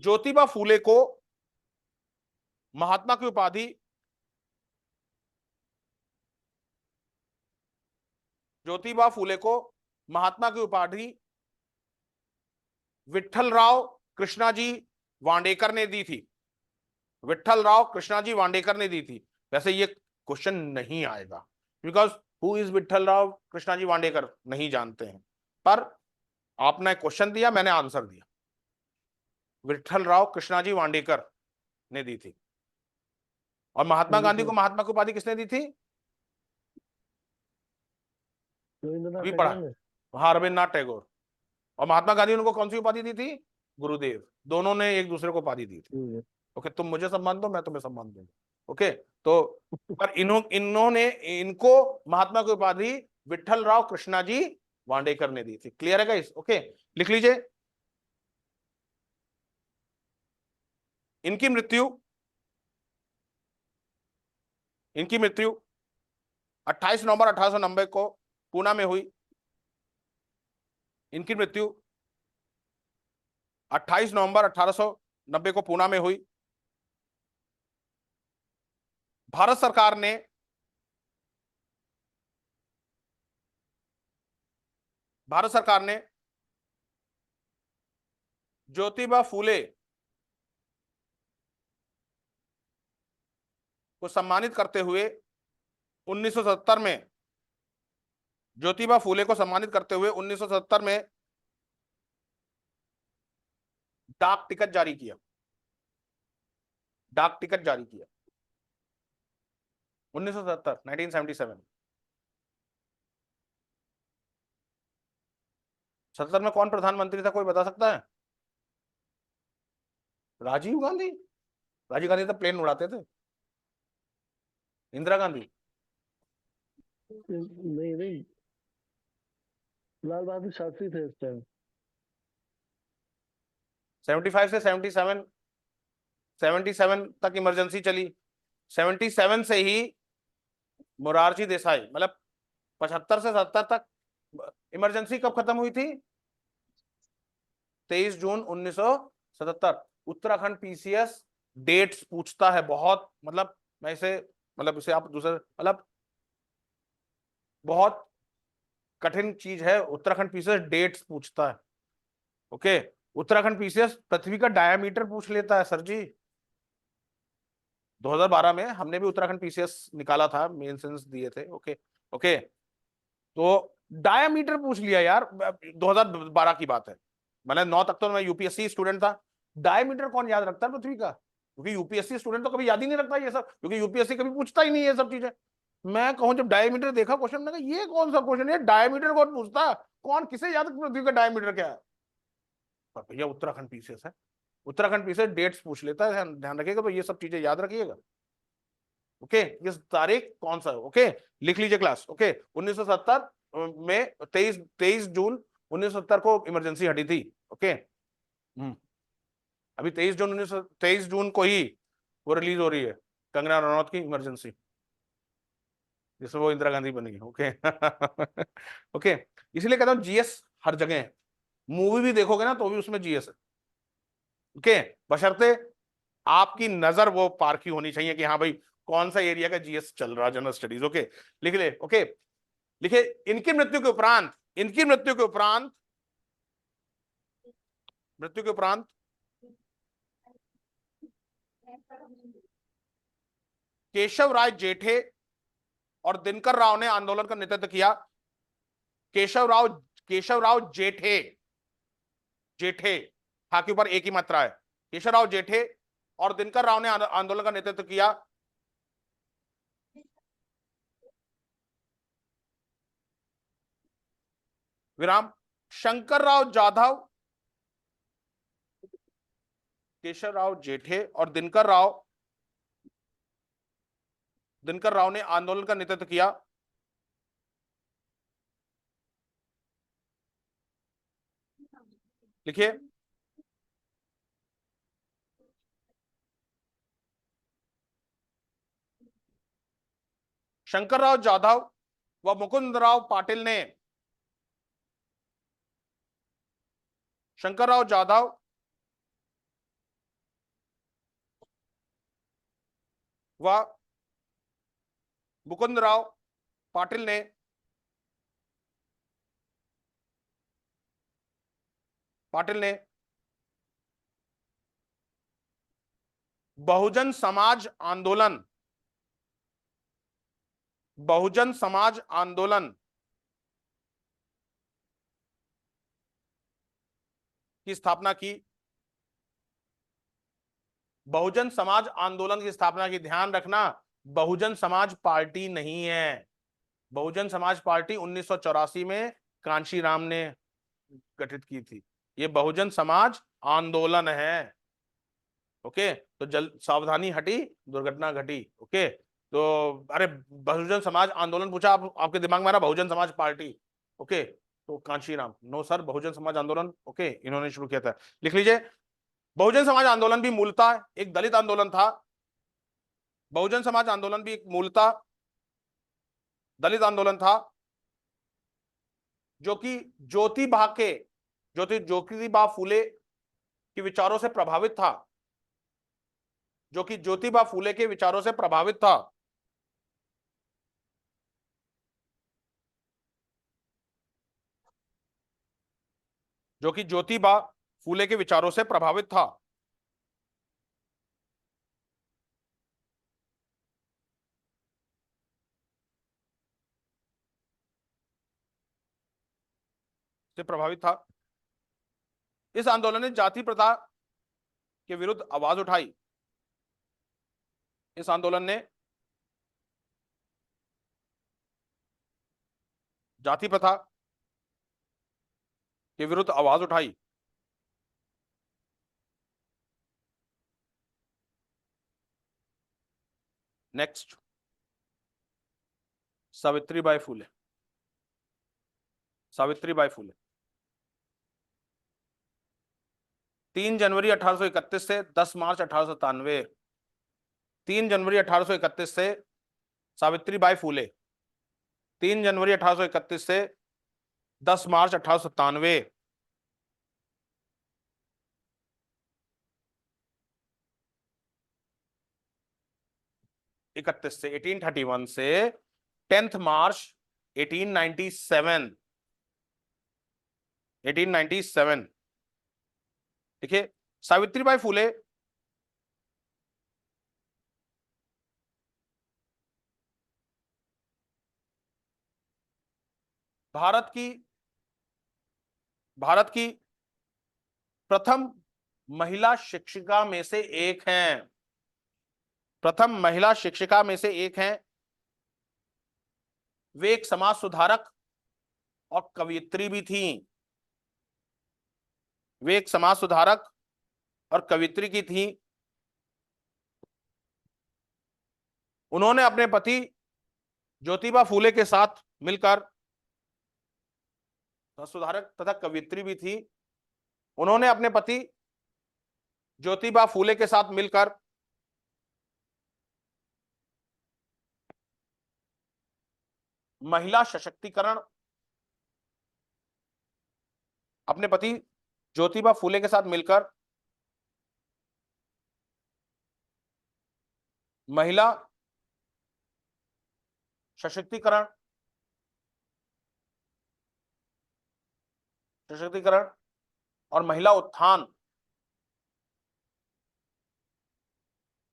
ज्योतिबा फूले को महात्मा की उपाधि ज्योतिबा फूले को महात्मा की उपाधि विठ्ठलराव कृष्णाजी वांडेकर ने दी थी। विठ्ठलराव कृष्णाजी वांडेकर ने दी थी। वैसे ये क्वेश्चन नहीं आएगा because who is Vitthalrao Krishnaji Wandekar नहीं जानते हैं, पर आपने क्वेश्चन दिया, मैंने आंसर दिया। विठ्ठलराव कृष्णाजी वांडेकर ने दी थी। और महात्मा गांधी को महात्मा की उपाधि किसने दी थी? रविंद्रनाथ अभी पढ़ा, टैगोर ने। हाँ, रविन्द्रनाथ टैगोर। और महात्मा गांधी ने उनको कौन सी उपाधि दी थी? गुरुदेव, दोनों ने एक दूसरे को उपाधि दी थी। ओके, तुम मुझे सम्मान दो, मैं तुम्हें सम्मान दूंगा। ओके, तो पर इन्होंने इनको महात्मा की उपाधि विठल राव कृष्णाजी वांडेकर ने दी थी। क्लियर है गाइस? ओके, लिख लीजिए। इनकी मृत्यु 28 नवंबर 1890 को पूना में हुई। इनकी मृत्यु 28 नवंबर 1890 को पूना में हुई। भारत सरकार ने ज्योतिबा फूले को सम्मानित करते हुए 1970 में, ज्योतिबा फूले को सम्मानित करते हुए 1970 में डाक टिकट जारी किया। 1977 70 में कौन प्रधानमंत्री था, कोई बता सकता है? राजीव गांधी। राजीव गांधी तो प्लेन उड़ाते थे। इंदिरा गांधी। नहीं नहीं, लाल बहादुर शास्त्री थे इस टाइम। 75 से 77 तक इमरजेंसी चली। 77 से ही मोरारजी देसाई, मतलब 75 से 70 तक। इमरजेंसी कब खत्म हुई थी? 23 जून 1977। उत्तराखंड पीसीएस डेट्स पूछता है बहुत, मतलब मैं इसे, मतलब इसे आप दूसरे, मतलब बहुत कठिन चीज है। उत्तराखंड पीसीएस डेट्स पूछता है। ओके, उत्तराखंड पीसीएस पृथ्वी का डायमीटर पूछ लेता है सर जी। 2012 में हमने भी उत्तराखंड पीसीएस निकाला था, मेंस दिए थे। ओके ओके, तो डायमीटर पूछ लिया यार। 2012 की बात है, मतलब 9 तक तो मैं यूपीएससी स्टूडेंट था। डायमीटर कौन याद रखता है पृथ्वी का? क्योंकि यूपीएससी स्टूडेंट तो कभी याद ही नहीं रखता ये सब, क्योंकि यूपीएससी कभी पूछता ही नहीं ये सब चीजें। मैं कहूं जब डायमीटर देखा क्वेश्चन, मैंने कहा ये कौन सा क्वेश्चन है, डायमीटर कौन पूछता है? कौन, किसे याद पृथ्वी का डायमीटर क्या है? पर भैया उत्तराखंड पीसीएस है, उत्तराखंड पीसीएस डेट्स पूछ लेता है। ध्यान रखिएगा, तो ये सब चीजें याद रखिएगा। ओके, ये तारीख कौन सा है? ओके, लिख लीजिए क्लास। ओके, 1970 में 23 जून 1970 को इमरजेंसी हटी थी। ओके, अभी 23 जून को ही वो रिलीज हो रही है, कंगना रनौत की इमरजेंसी, जिसमें वो इंदिरा गांधी बनी। ओके ओके, इसलिए कहता हूं जीएस हर जगह है। मूवी भी देखोगे ना तो भी उसमें जीएस है। ओके, बशर्ते आपकी नजर वो पार की होनी चाहिए कि हाँ भाई कौन सा एरिया का जीएस चल रहा है, जनरल स्टडीज। ओके, लिख ले। ओके, लिखे। इनकी मृत्यु के उपरांत, केशव राय जेठे और दिनकर राव ने आंदोलन का नेतृत्व किया। केशव राव जेठे, हा के ऊपर एक ही मात्रा है। केशव राव जेठे और दिनकर राव ने आंदोलन का नेतृत्व किया। विराम। शंकर राव जाधव, केशव राव जेठे और दिनकर राव ने आंदोलन का नेतृत्व किया। लिखिए। शंकरराव जाधव व मुकुंदराव पाटिल ने, शंकरराव जाधव व मुकुंदराव पाटिल ने बहुजन समाज आंदोलन की स्थापना की। बहुजन समाज आंदोलन की स्थापना की। ध्यान रखना, बहुजन समाज पार्टी नहीं है। बहुजन समाज पार्टी 1984 में कांशीराम ने गठित की थी। ये बहुजन समाज आंदोलन है। ओके, तो जल सावधानी हटी, दुर्घटना घटी। ओके, तो अरे बहुजन समाज आंदोलन पूछा, आप आपके दिमाग में आ रहा बहुजन समाज पार्टी। ओके, तो कांशीराम, नो सर, बहुजन समाज आंदोलन ओके इन्होंने शुरू किया था। लिख लीजिए, बहुजन समाज आंदोलन भी मूलतः एक दलित आंदोलन था। बहुजन समाज आंदोलन भी एक मूलतः दलित आंदोलन था, जो कि ज्योतिबा फूले के विचारों से प्रभावित था, जो कि ज्योतिबा फूले के विचारों से प्रभावित था। जो कि ज्योतिबा फूले के विचारों से प्रभावित था। से प्रभावित था। इस आंदोलन ने जाति प्रथा के विरुद्ध आवाज उठाई। इस आंदोलन ने जाति प्रथा के विरुद्ध आवाज उठाई। नेक्स्ट, सावित्रीबाई फूले। सावित्रीबाई फूले 3 जनवरी 1831 से 10 मार्च 1897। 3 जनवरी 1831 से सावित्रीबाई फूले 3 जनवरी 1831 से 10 मार्च 1897। 31 से 1831 से 10 मार्च 1897। 1897 देखिए, सावित्रीबाई फूले भारत की प्रथम महिला शिक्षिका में से एक हैं। प्रथम महिला शिक्षिका में से एक हैं। वे एक समाज सुधारक और कवयित्री भी थीं। वे एक समाज सुधारक और कवयित्री की थीं। उन्होंने अपने पति ज्योतिबा फूले के साथ मिलकर, सुधारक तथा कवयित्री भी थी, उन्होंने अपने पति ज्योतिबा फूले के साथ मिलकर महिला सशक्तिकरण, अपने पति ज्योतिबा फूले के साथ मिलकर महिला सशक्तिकरण सशक्तिकरण और महिला उत्थान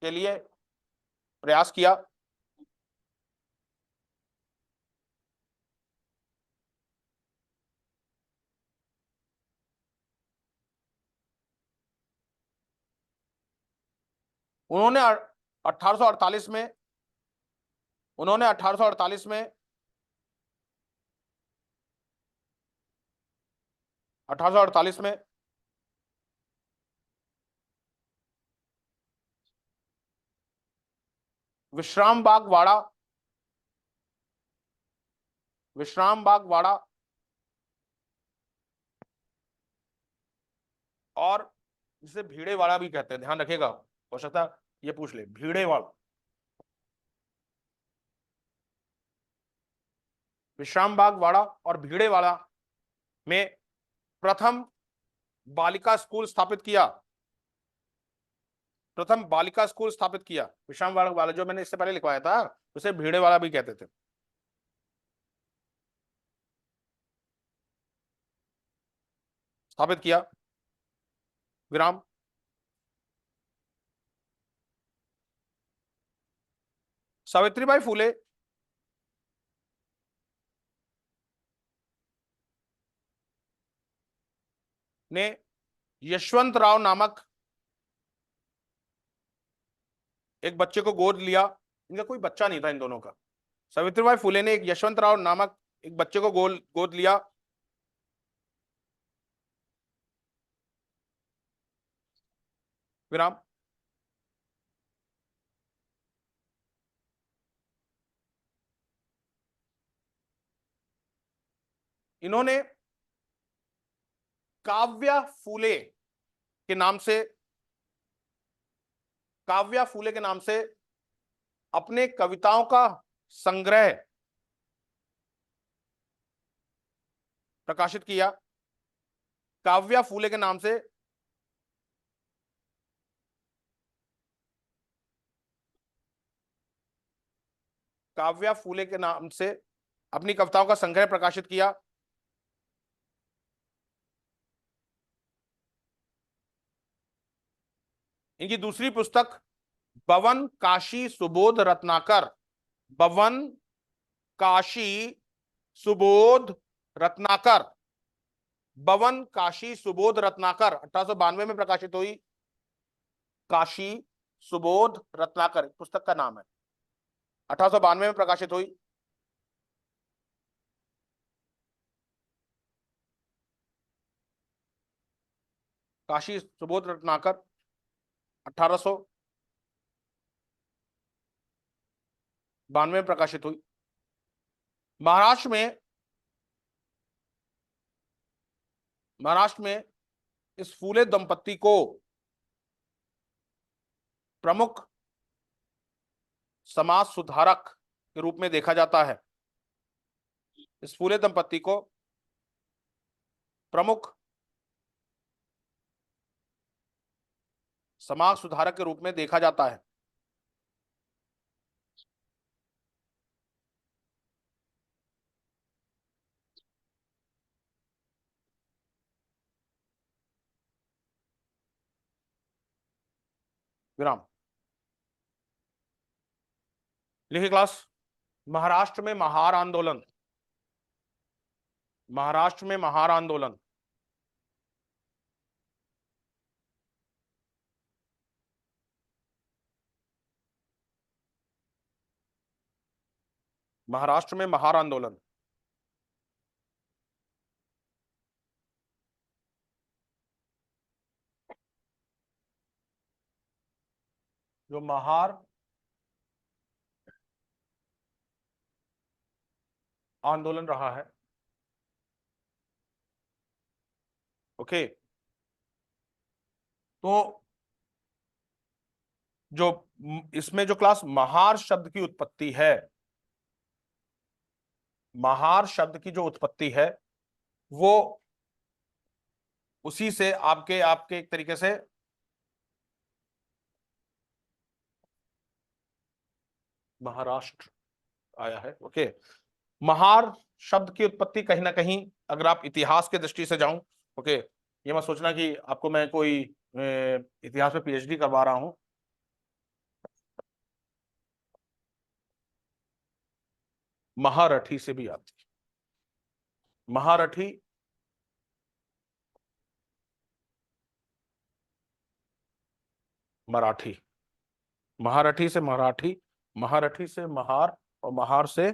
के लिए प्रयास किया। उन्होंने 1848 में 1848 में 1848 में विश्रामबाग वाड़ा और जिसे भीड़ेवाड़ा भी कहते हैं, ध्यान रखिएगा, हो सकता है ये पूछ ले, भीड़ेवाड़ा, विश्रामबाग वाड़ा और भीड़ेवाड़ा में प्रथम बालिका स्कूल स्थापित किया। प्रथम बालिका स्कूल स्थापित किया। विश्रामबाग वाला जो मैंने इससे पहले लिखवाया था, उसे भीड़ेवाड़ा भी कहते थे। स्थापित किया, विराम। सावित्रीबाई फूले ने यशवंत राव नामक एक बच्चे को गोद लिया। इनका कोई बच्चा नहीं था इन दोनों का। सावित्रीबाई फूले ने एक यशवंत राव नामक एक बच्चे को गोद लिया विराम। इन्होंने काव्या फूले के नाम से, काव्या फूले के नाम से अपने कविताओं का संग्रह प्रकाशित किया। काव्या फूले के नाम से काव्या फूले के नाम से अपनी कविताओं का संग्रह प्रकाशित किया। इनकी दूसरी पुस्तक बवन काशी सुबोध रत्नाकर, बवन काशी सुबोध रत्नाकर, बवन काशी सुबोध रत्नाकर 1892 में प्रकाशित हुई। काशी सुबोध रत्नाकर पुस्तक का नाम है, 1892 में प्रकाशित हुई। काशी सुबोध रत्नाकर 1892 में प्रकाशित हुई। महाराष्ट्र में इस फूले दंपत्ति को प्रमुख समाज सुधारक के रूप में देखा जाता है। इस फूले दंपत्ति को प्रमुख समाज सुधारक के रूप में देखा जाता है। विराम। लिखिए क्लास। महाराष्ट्र में महार आंदोलन, महाराष्ट्र में महार आंदोलन महाराष्ट्र में महार आंदोलन जो महार आंदोलन रहा है, ओके, तो जो इसमें जो क्लास महार शब्द की उत्पत्ति है, महार शब्द की जो उत्पत्ति है वो उसी से आपके आपके एक तरीके से महाराष्ट्र आया है, ओके। महार शब्द की उत्पत्ति कहीं ना कहीं अगर आप इतिहास के दृष्टि से जाऊं, ओके, ये मत सोचना कि आपको मैं कोई इतिहास में पीएचडी करवा रहा हूं। महारठी से भी आती, महारठी मराठी, महारठी से मराठी, महारठी से महार, और महार से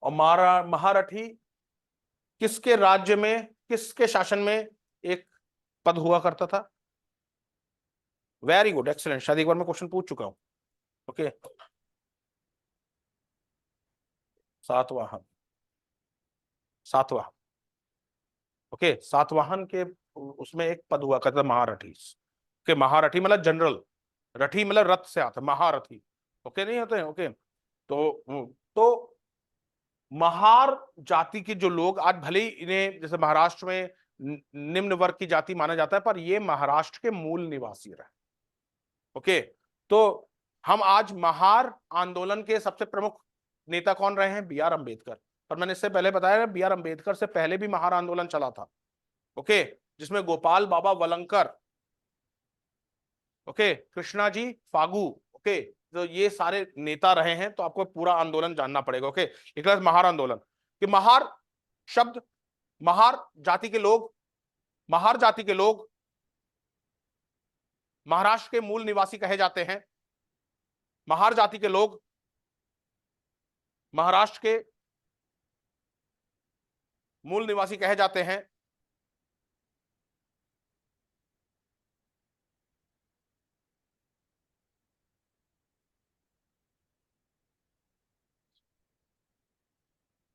और महारठी किसके राज्य में, किसके शासन में एक पद हुआ करता था? वेरी गुड, एक्सीलेंट, शायद एक बार मैं क्वेश्चन पूछ चुका हूं, ओके। सातवाहन, सातवाहन, ओके, सातवाहन के उसमें एक पद हुआ करता महारथी के। महारथी मतलब जनरल, रठी मतलब रथ से आता, महारथी, ओके, नहीं होते हैं, ओके। तो महार जाति के जो लोग आज भले ही इन्हें जैसे महाराष्ट्र में निम्न वर्ग की जाति माना जाता है, पर ये महाराष्ट्र के मूल निवासी रहे, ओके। तो हम आज महार आंदोलन के सबसे प्रमुख नेता कौन रहे हैं? B R Ambedkar. पर मैंने इससे पहले बताया बी आर अम्बेडकर से पहले भी महार आंदोलन चला था, ओके, जिसमें गोपाल बाबा वलंकर, ओके, कृष्णाजी फागू, ओके, तो ये सारे नेता रहे हैं। तो आपको पूरा आंदोलन जानना पड़ेगा, ओके। एक महार आंदोलन कि महार शब्द, महार जाति के लोग, महार जाति के लोग महाराष्ट्र के मूल निवासी कहे जाते हैं। महार जाति के लोग महाराष्ट्र के मूल निवासी कहे जाते हैं।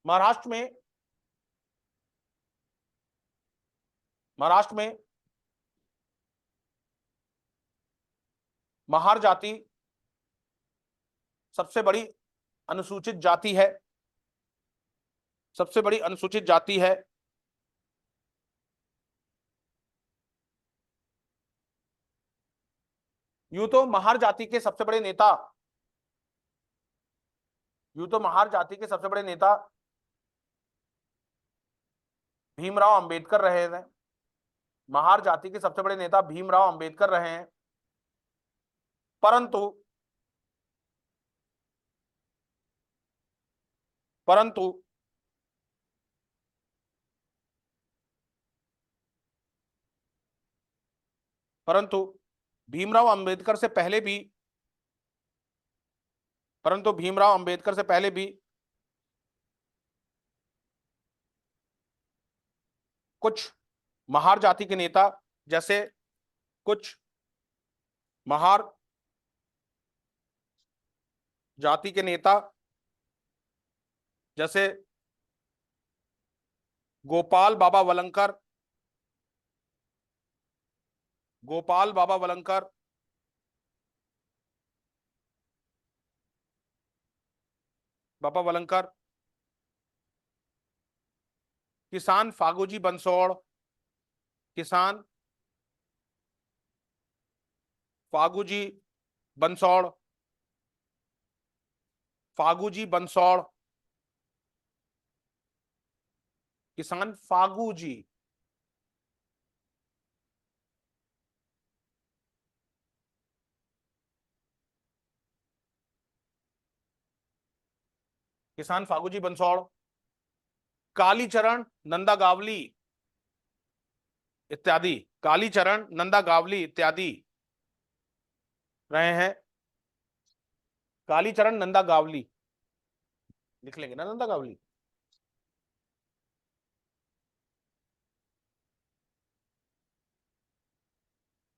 महाराष्ट्र में महार जाति सबसे बड़ी अनुसूचित जाति है, सबसे बड़ी अनुसूचित जाति है। यूं तो महार जाति के सबसे बड़े नेता भीमराव अंबेडकर रहे हैं। महार जाति के सबसे बड़े नेता भीमराव अंबेडकर रहे हैं। परंतु परंतु परंतु भीमराव अंबेडकर से पहले भी कुछ महार जाति के नेता, जैसे कुछ महार जाति के नेता जैसे गोपाल बाबा वलंकर, किसान फागूजी बंसोड़, किसान फागूजी बंसोड़, किसान फागूजी, किसान फागूजी बंसोड़, कालीचरण नंदा गावली इत्यादि, कालीचरण नंदा गावली इत्यादि रहे हैं। कालीचरण नंदा गावली लिख लेंगे ना, नंदा गावली।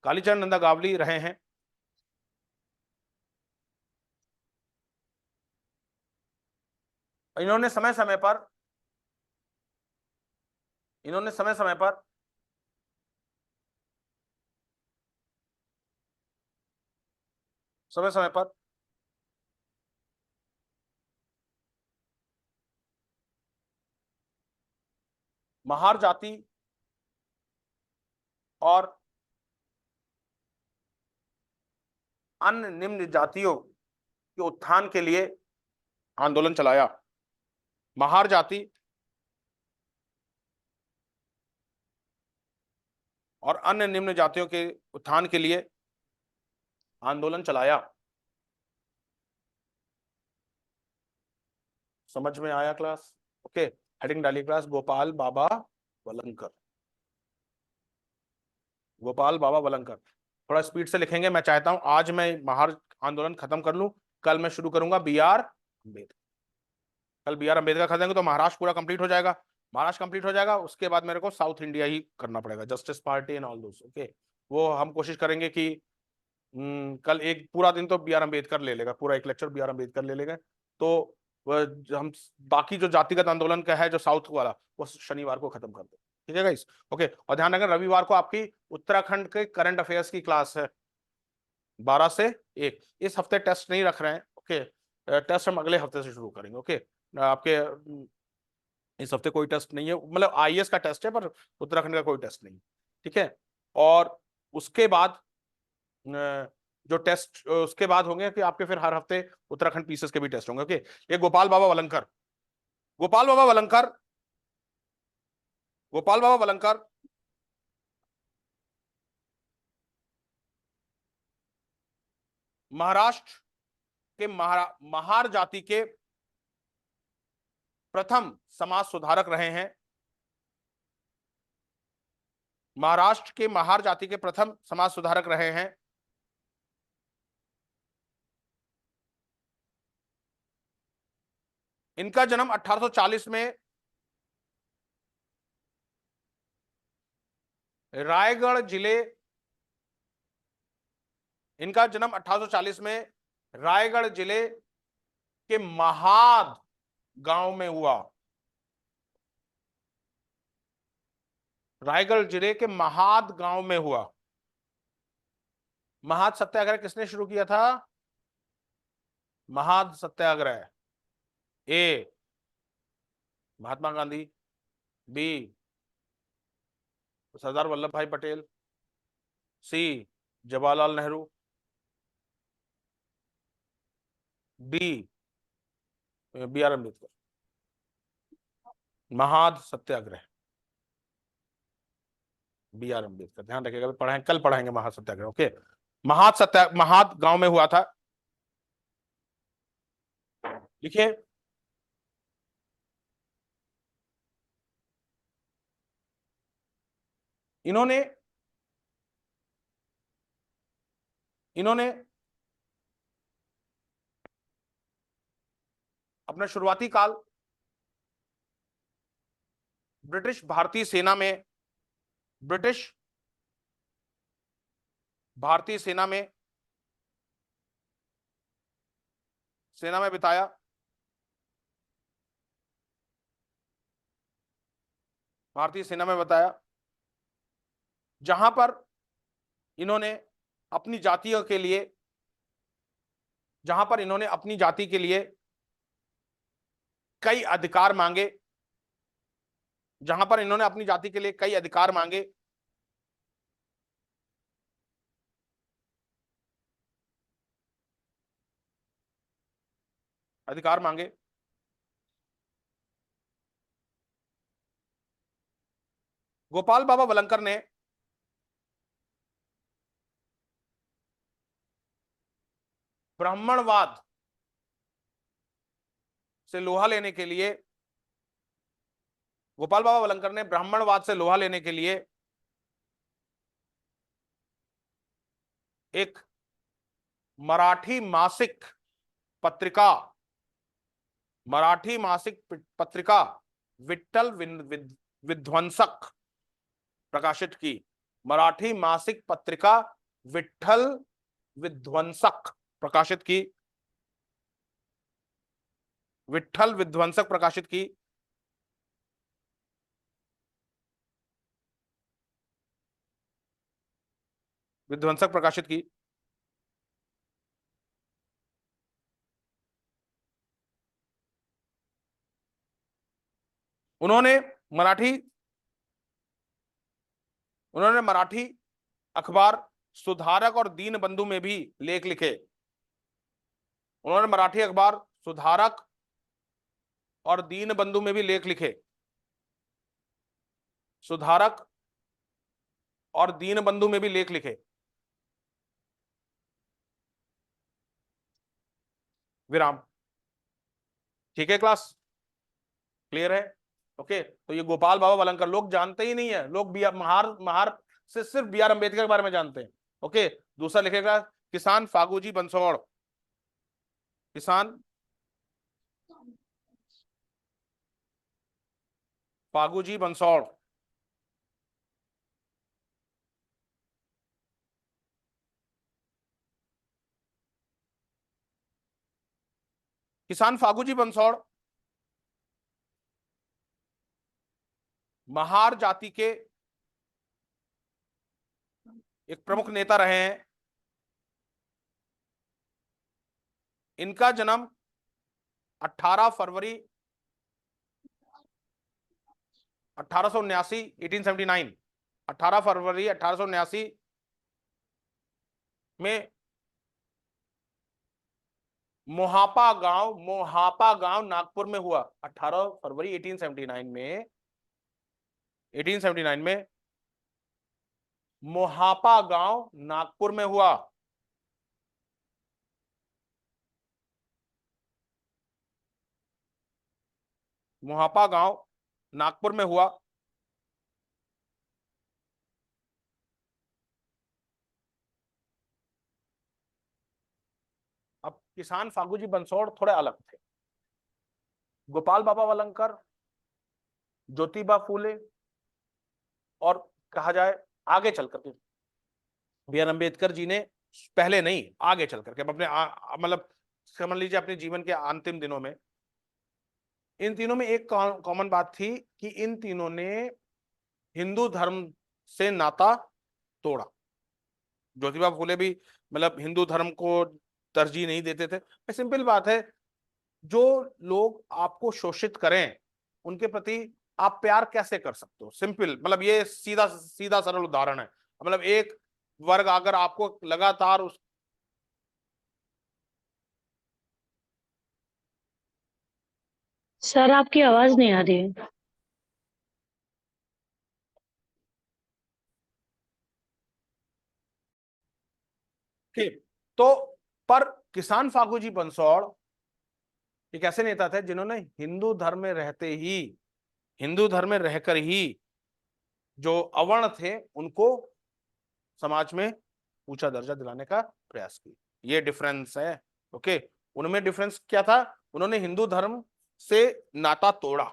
कालीचरण नंदा गावली रहे हैं। इन्होंने समय समय पर महार जाति और अन्य निम्न जातियों के उत्थान के लिए आंदोलन चलाया। महार जाति और अन्य निम्न जातियों के उत्थान के लिए आंदोलन चलाया। समझ में आया क्लास? ओके, हेडिंग डालिए क्लास, गोपाल बाबा वलंकर। थोड़ा स्पीड से लिखेंगे, मैं चाहता हूं आज मैं महार आंदोलन खत्म कर लूं, कल मैं शुरू करूंगा बी आर अम्बेडकर। कल बी आर अम्बेडकर खत्म तो महाराष्ट्र पूरा कंप्लीट हो जाएगा। उसके बाद मेरे को साउथ इंडिया ही करना पड़ेगा, justice party and all those. Okay, वो हम कोशिश करेंगे कि कल एक पूरा दिन तो बी आर अम्बेडकर ले लेगा, पूरा एक लेक्चर बी आर अम्बेडकर ले लेगा। तो हम बाकी जो जातिगत आंदोलन का है जो साउथ वाला, वो शनिवार को खत्म कर दो। ठीक है गाइस? ओके, और ध्यान रखना रविवार को आपकी उत्तराखंड के करंट अफेयर्स की क्लास है 12 से 1। इस हफ्ते टेस्ट नहीं रख रहे हैं। ओके, टेस्ट हम अगले हफ्ते से शुरू करेंगे। ओके, आपके इस हफ्ते कोई टेस्ट नहीं है, मतलब आईएएस का टेस्ट है पर उत्तराखंड का कोई टेस्ट नहीं। ठीक है, और उसके बाद जो टेस्ट उसके बाद होंगे कि आपके फिर हर हफ्ते उत्तराखंड पीसेस के भी टेस्ट होंगे। ओके, ये गोपाल बाबा वलंकर महाराष्ट्र के महार जाति के प्रथम समाज सुधारक रहे हैं। महाराष्ट्र के महार जाति के प्रथम समाज सुधारक रहे हैं। इनका जन्म 1840 में रायगढ़ जिले के महाद गांव में हुआ। रायगढ़ जिले के महाद गांव में हुआ। महाद सत्याग्रह किसने शुरू किया था? Mahad Satyagraha A Mahatma Gandhi, B Sardar Vallabh Bhai Patel, C Jawaharlal Nehru, D B R Ambedkar. Mahad Satyagraha B R Ambedkar, ध्यान रखिएगा, पढ़ाएं, कल पढ़ाएंगे महाद सत्याग्रह। ओके, महाद गांव में हुआ था। लिखिए, इन्होंने इन्होंने अपना शुरुआती काल ब्रिटिश भारतीय सेना में बिताया। भारतीय सेना में बताया, जहां पर इन्होंने अपनी जातियों के लिए कई अधिकार मांगे, गोपाल बाबा वलंकर ने ब्राह्मणवाद से लोहा लेने के लिए एक मराठी मासिक पत्रिका विट्ठल विध्वंसक प्रकाशित की। मराठी मासिक पत्रिका विट्ठल विध्वंसक प्रकाशित की। उन्होंने मराठी अखबार सुधारक और दीनबंधु में भी लेख लिखे। विराम। ठीक है क्लास, क्लियर है? ओके, तो ये गोपाल बाबा वलंकर लोग जानते ही नहीं है, लोग महार से सिर्फ बी आर अम्बेडकर के बारे में जानते हैं। ओके, दूसरा लिखेगा किसान फागूजी बंसोड़। किसान फागूजी बंसोड़। किसान फागूजी बंसोड़ महार जाति के एक प्रमुख नेता रहे हैं। इनका जन्म 18 फरवरी 1879 1879 18 फरवरी 1879 में मोहापा गांव नागपुर में हुआ। 18 फरवरी 1879 में मोहापा गांव नागपुर में हुआ। मोहापा गांव नागपुर में हुआ। अब किसान फागूजी बंसोड़ थोड़े अलग थे। गोपाल बाबा वलंकर, ज्योतिबा फूले और कहा जाए आगे चल करके बी आर अम्बेडकर जी ने, पहले नहीं आगे चल करके अपने मतलब समझ लीजिए अपने जीवन के अंतिम दिनों में, इन तीनों में एक कॉमन बात थी कि इन तीनों ने हिंदू धर्म से नाता तोड़ा। ज्योतिबा फुले भी मतलब हिंदू धर्म को तरजीह नहीं देते थे। सिंपल बात है, जो लोग आपको शोषित करें उनके प्रति आप प्यार कैसे कर सकते हो? सिंपल, मतलब ये सीधा सीधा सरल उदाहरण है। मतलब एक वर्ग अगर आपको लगातार उस सर आपकी आवाज नहीं आ रही है। ठीक, तो पर किसान फागू जी बंसौड़ एक ऐसे नेता थे जिन्होंने हिंदू धर्म में रहते ही, हिंदू धर्म में रहकर ही जो अवर्ण थे उनको समाज में ऊंचा दर्जा दिलाने का प्रयास किया। ये डिफरेंस है। ओके, उनमें डिफरेंस क्या था? उन्होंने हिंदू धर्म से नाता तोड़ा।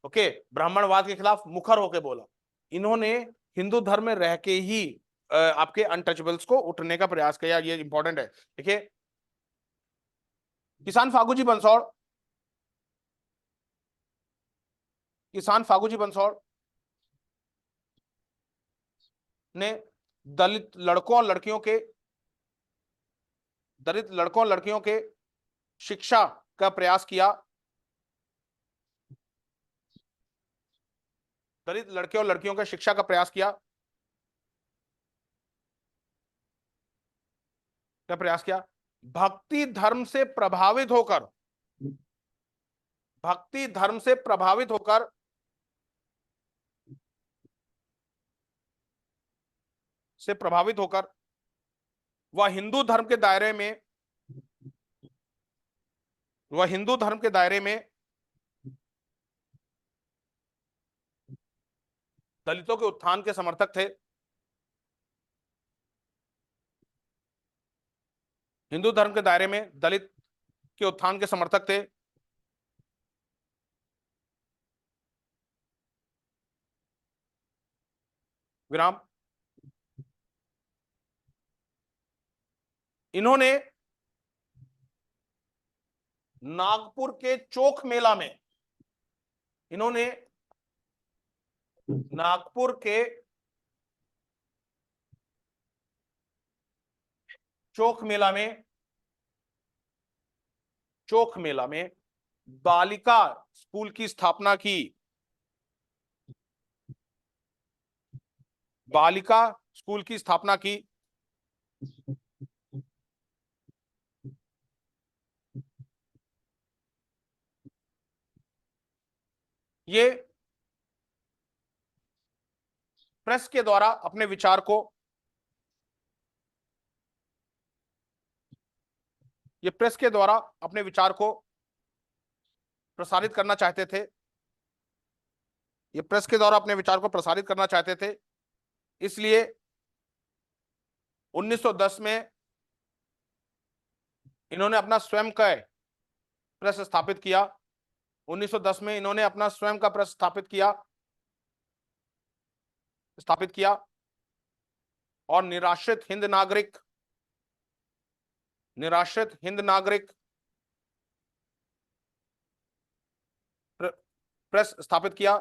ओके, ब्राह्मणवाद के खिलाफ मुखर होकर बोला। इन्होंने हिंदू धर्म में रह के ही आपके अनटचेबल्स को उठने का प्रयास किया। ये इंपॉर्टेंट है। देखिए, किसान फागू जी बंसौड़, किसान फागू जी बंसौड़ ने दलित लड़कों और लड़कियों के, दलित लड़कों और लड़कियों के शिक्षा का प्रयास किया। दलित लड़के और लड़कियों का शिक्षा का प्रयास किया, क्या प्रयास किया? भक्ति धर्म से प्रभावित होकर, भक्ति धर्म से प्रभावित होकर से प्रभावित होकर वह हिंदू धर्म के दायरे में, वह हिंदू धर्म के दायरे में दलितों के उत्थान के समर्थक थे। हिंदू धर्म के दायरे में दलित के उत्थान के समर्थक थे। विराम। इन्होंने नागपुर के चोक मेला में, इन्होंने नागपुर के चोक मेला में, चोक मेला में बालिका स्कूल की स्थापना की। बालिका स्कूल की स्थापना की। ये प्रेस के द्वारा अपने विचार को, ये प्रेस के द्वारा अपने विचार को प्रसारित करना चाहते थे। ये प्रेस के द्वारा अपने विचार को प्रसारित करना चाहते थे। इसलिए 1910 में इन्होंने अपना स्वयं का प्रेस स्थापित किया। 1910 में इन्होंने अपना स्वयं का प्रेस स्थापित किया और निराश्रित हिंद नागरिक, निराश्रित हिंद नागरिक प्रेस स्थापित किया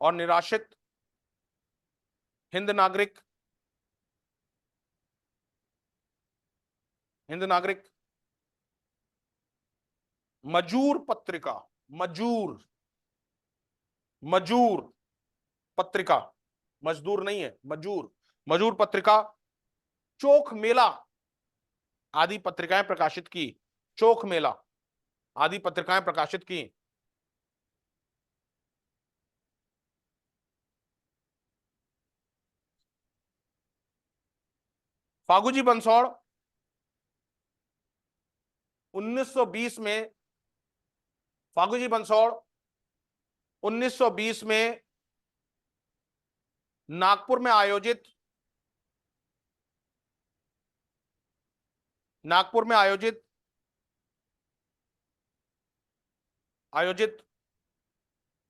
और निराश्रित हिंद नागरिक, हिंद नागरिक मजूर पत्रिका, मजूर, मजूर पत्रिका, मजदूर नहीं है, मजूर, मजूर पत्रिका, चोक मेला आदि पत्रिकाएं प्रकाशित की। चोक मेला आदि पत्रिकाएं प्रकाशित की। फागूजी बंसौड़ 1920 में, फागूजी बंसौड़ 1920 में नागपुर में आयोजित, नागपुर में आयोजित आयोजित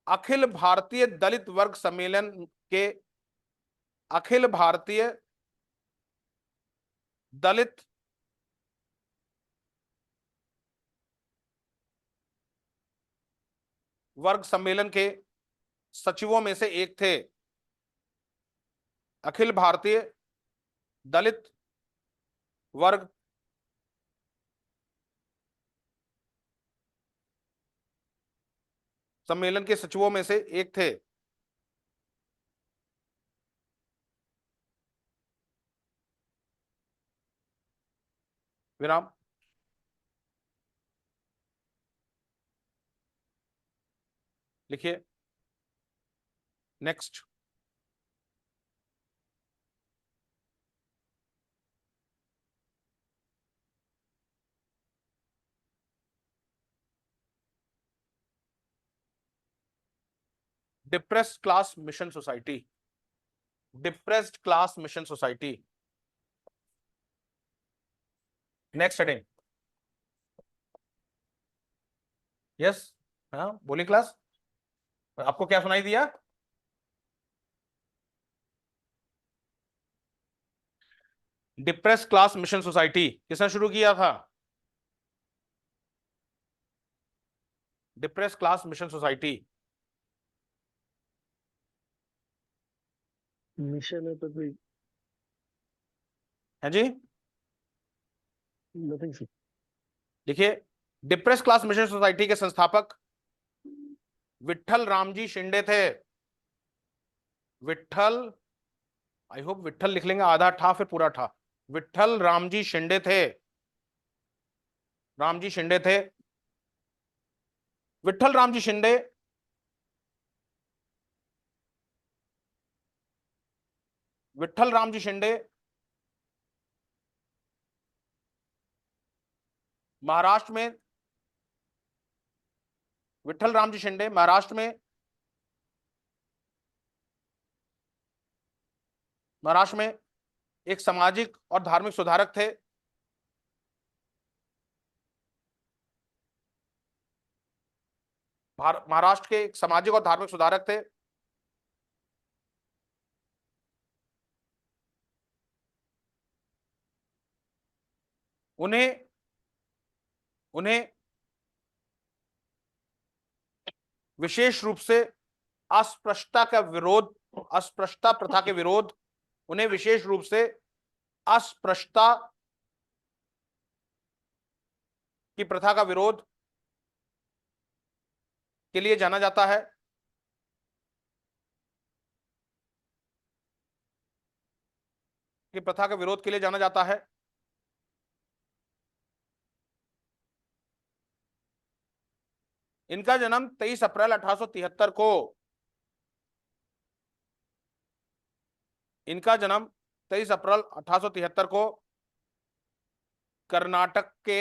अखिल भारतीय दलित वर्ग सम्मेलन के, अखिल भारतीय दलित वर्ग सम्मेलन के सचिवों में से एक थे। अखिल भारतीय दलित वर्ग सम्मेलन के सचिवों में से एक थे। विराम। लिखिए next. Depressed class mission society. Depressed class mission society. Next heading. Yes, हाँ बोलिए क्लास, आपको क्या सुनाई दिया? डिप्रेस्ड क्लास मिशन सोसाइटी किसने शुरू किया था? Depressed class mission society. Mission है तो कोई है जी, नथिंग से। देखिए डिप्रेस्ड क्लास मिशन सोसाइटी के संस्थापक विट्ठल रामजी शिंदे थे। विट्ठल, आई होप विट्ठल लिख लेंगे, आधा ठा फिर पूरा ठा। विट्ठल रामजी शिंदे थे। रामजी शिंदे थे। विट्ठल रामजी शिंदे विट्ठल रामजी शिंदे महाराष्ट्र में, विट्ठल रामजी शिंदे महाराष्ट्र में एक सामाजिक और धार्मिक सुधारक थे। महाराष्ट्र के एक सामाजिक और धार्मिक सुधारक थे। उन्हें उन्हें विशेष रूप से अस्पृश्यता का विरोध, अस्पृश्यता प्रथा के विरोध, उन्हें विशेष रूप से अस्पृश्यता की प्रथा का विरोध के लिए जाना जाता है। की प्रथा का विरोध के लिए जाना जाता है। इनका जन्म 23 अप्रैल 1873 को, इनका जन्म 23 अप्रैल 1873 को कर्नाटक के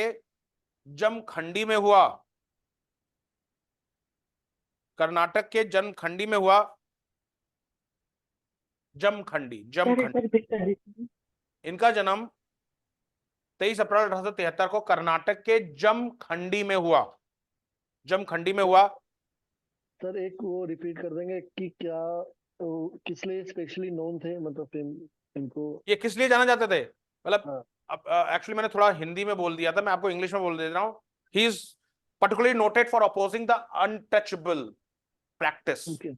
जमखंडी में हुआ। कर्नाटक के जमखंडी में हुआ। जमखंडी, जमखंडी। इनका जन्म 23 अप्रैल 1873 को कर्नाटक के जमखंडी में हुआ। जमखंडी में हुआ। सर एक वो रिपीट कर देंगे कि क्या किस लिए स्पेशली नोन थे, मतलब इनको ये किस लिए जाना जाते थे, मतलब हाँ। एक्चुअली मैंने थोड़ा हिंदी में बोल दिया था, मैं आपको इंग्लिश में बोल दे रहा हूं। He is particularly noted for opposing the untouchable practice. Okay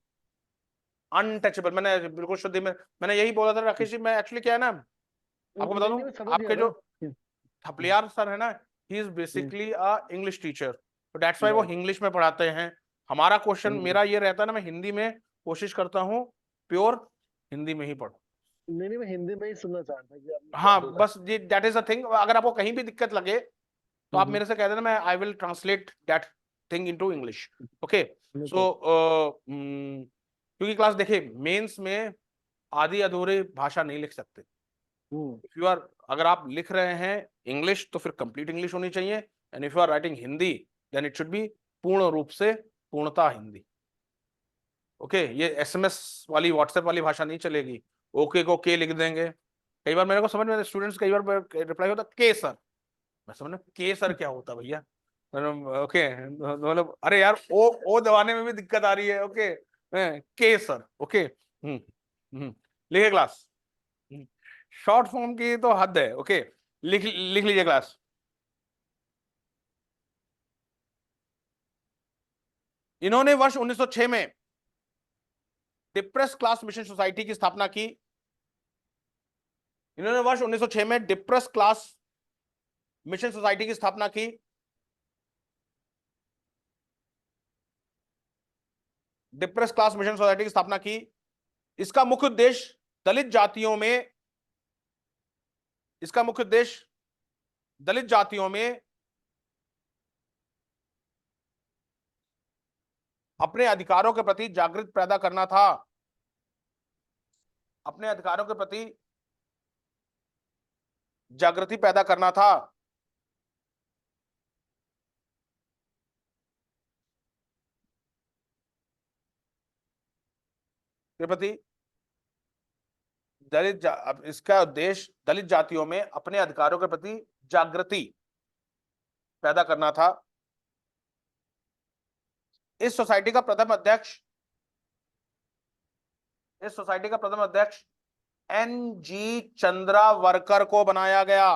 untouchable, मैंने बिल्कुल शुद्ध में मैंने यही बोला था राकेश जी। मैं एक्चुअली क्या है ना, आपको बता दूं, मैं समझ आपके गया जो था। थपलियार सर है ना, he is basically a English teacher, तो दैट्स व्हाई वो इंग्लिश में पढ़ाते हैं। हमारा क्वेश्चन मेरा ये रहता है ना, मैं हिंदी में कोशिश करता हूँ प्योर हिंदी में ही पढ़ूं। नहीं मैं हिंदी में ही सुनना चाह रहा था कि आपने क्या हाँ बोला। बस ये दैट इज अ थिंग। अगर आपको कहीं भी दिक्कत लगे तो आप मेरे से कह देना, मैं I will translate that thing into English. Okay so क्योंकि क्लास देखिए मेंस में आधी अधूरी भाषा नहीं लिख सकते। इफ यू आर, अगर आप लिख रहे हैं इंग्लिश तो फिर कंप्लीट इंग्लिश होनी चाहिए, and if you are writing Hindi then it should be पूर्ण रूप से पूर्णता हिंदी। ओके ये एसएमएस वाली व्हाट्सएप वाली भाषा नहीं चलेगी। ओके को के लिख देंगे। कई बार मेरे को समझ में, स्टूडेंट्स कई बार रिप्लाई होता के सर, मैं समझ के सर क्या होता भैया, ओके मतलब अरे यार ओ दबाने में भी दिक्कत आ रही है। ओके के सर। ओके लिखे क्लास। शॉर्ट फॉर्म की तो हद है। ओके लिख लिख लीजिए क्लास। इन्होंने वर्ष 1906 में डिप्रेस क्लास मिशन सोसाइटी की स्थापना की। इन्होंने वर्ष 1906 में डिप्रेस क्लास मिशन सोसाइटी की स्थापना की। डिप्रेस क्लास मिशन सोसाइटी की स्थापना की। इसका मुख्य उद्देश्य दलित जातियों में इसका मुख्य उद्देश्य दलित जातियों में अपने अधिकारों के प्रति जागृति पैदा करना था। अपने अधिकारों के प्रति जागृति पैदा करना था। के प्रति अब इसका उद्देश्य दलित जातियों में अपने अधिकारों के प्रति जागृति पैदा करना था। इस सोसाइटी का प्रथम अध्यक्ष एन.जी. चंद्रावरकर को बनाया गया।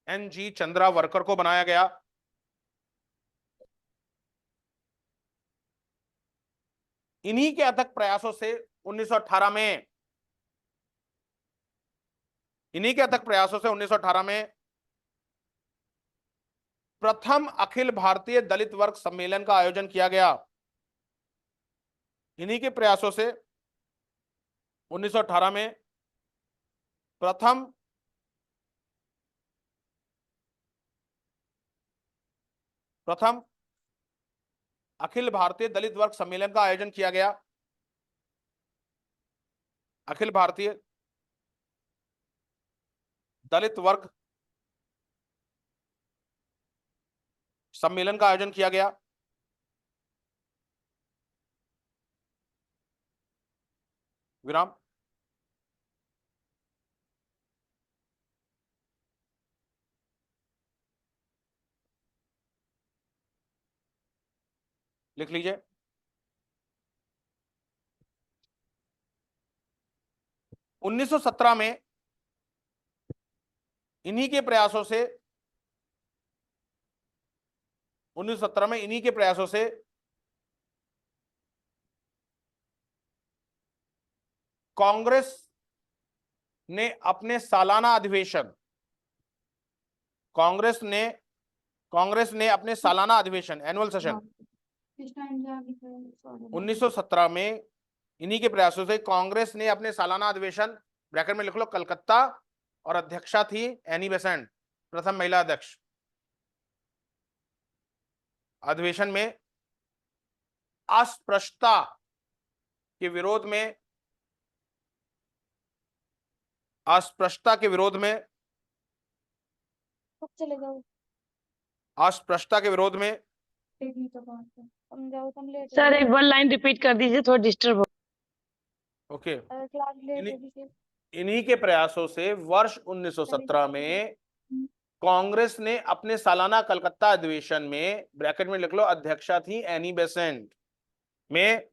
एन.जी. चंद्रावरकर को बनाया गया। इन्हीं के अथक प्रयासों से 1918 में इन्हीं के अथक प्रयासों से 1918 में प्रथम अखिल भारतीय दलित वर्ग सम्मेलन का आयोजन किया गया। इन्हीं के प्रयासों से 1918 में प्रथम अखिल भारतीय दलित वर्ग सम्मेलन का आयोजन किया गया। अखिल भारतीय दलित वर्ग सम्मेलन का आयोजन किया गया। विराम। लिख लीजिए। 1917 में इन्हीं के प्रयासों से 1917 में इन्हीं के प्रयासों से कांग्रेस ने अपने सालाना अधिवेशन एनुअल सेशन 1917 में इन्हीं के प्रयासों से कांग्रेस ने अपने सालाना अधिवेशन ब्रैकेट में लिख लो कलकत्ता, और अध्यक्षा थी एनी बेसेंट, प्रथम महिला अध्यक्ष। अधिवेशन में अस्पृश्यता के विरोध में अस्पृश्यता के विरोध में अस्पृश्यता के विरोध में सर एक बार लाइन रिपीट कर दीजिए, थोड़ा डिस्टर्ब हो। ओके। इन्हीं के प्रयासों से वर्ष 1917 में कांग्रेस ने अपने सालाना कलकत्ता अधिवेशन में ब्रैकेट में लिख लो अध्यक्षा थी एनी बेसेंट में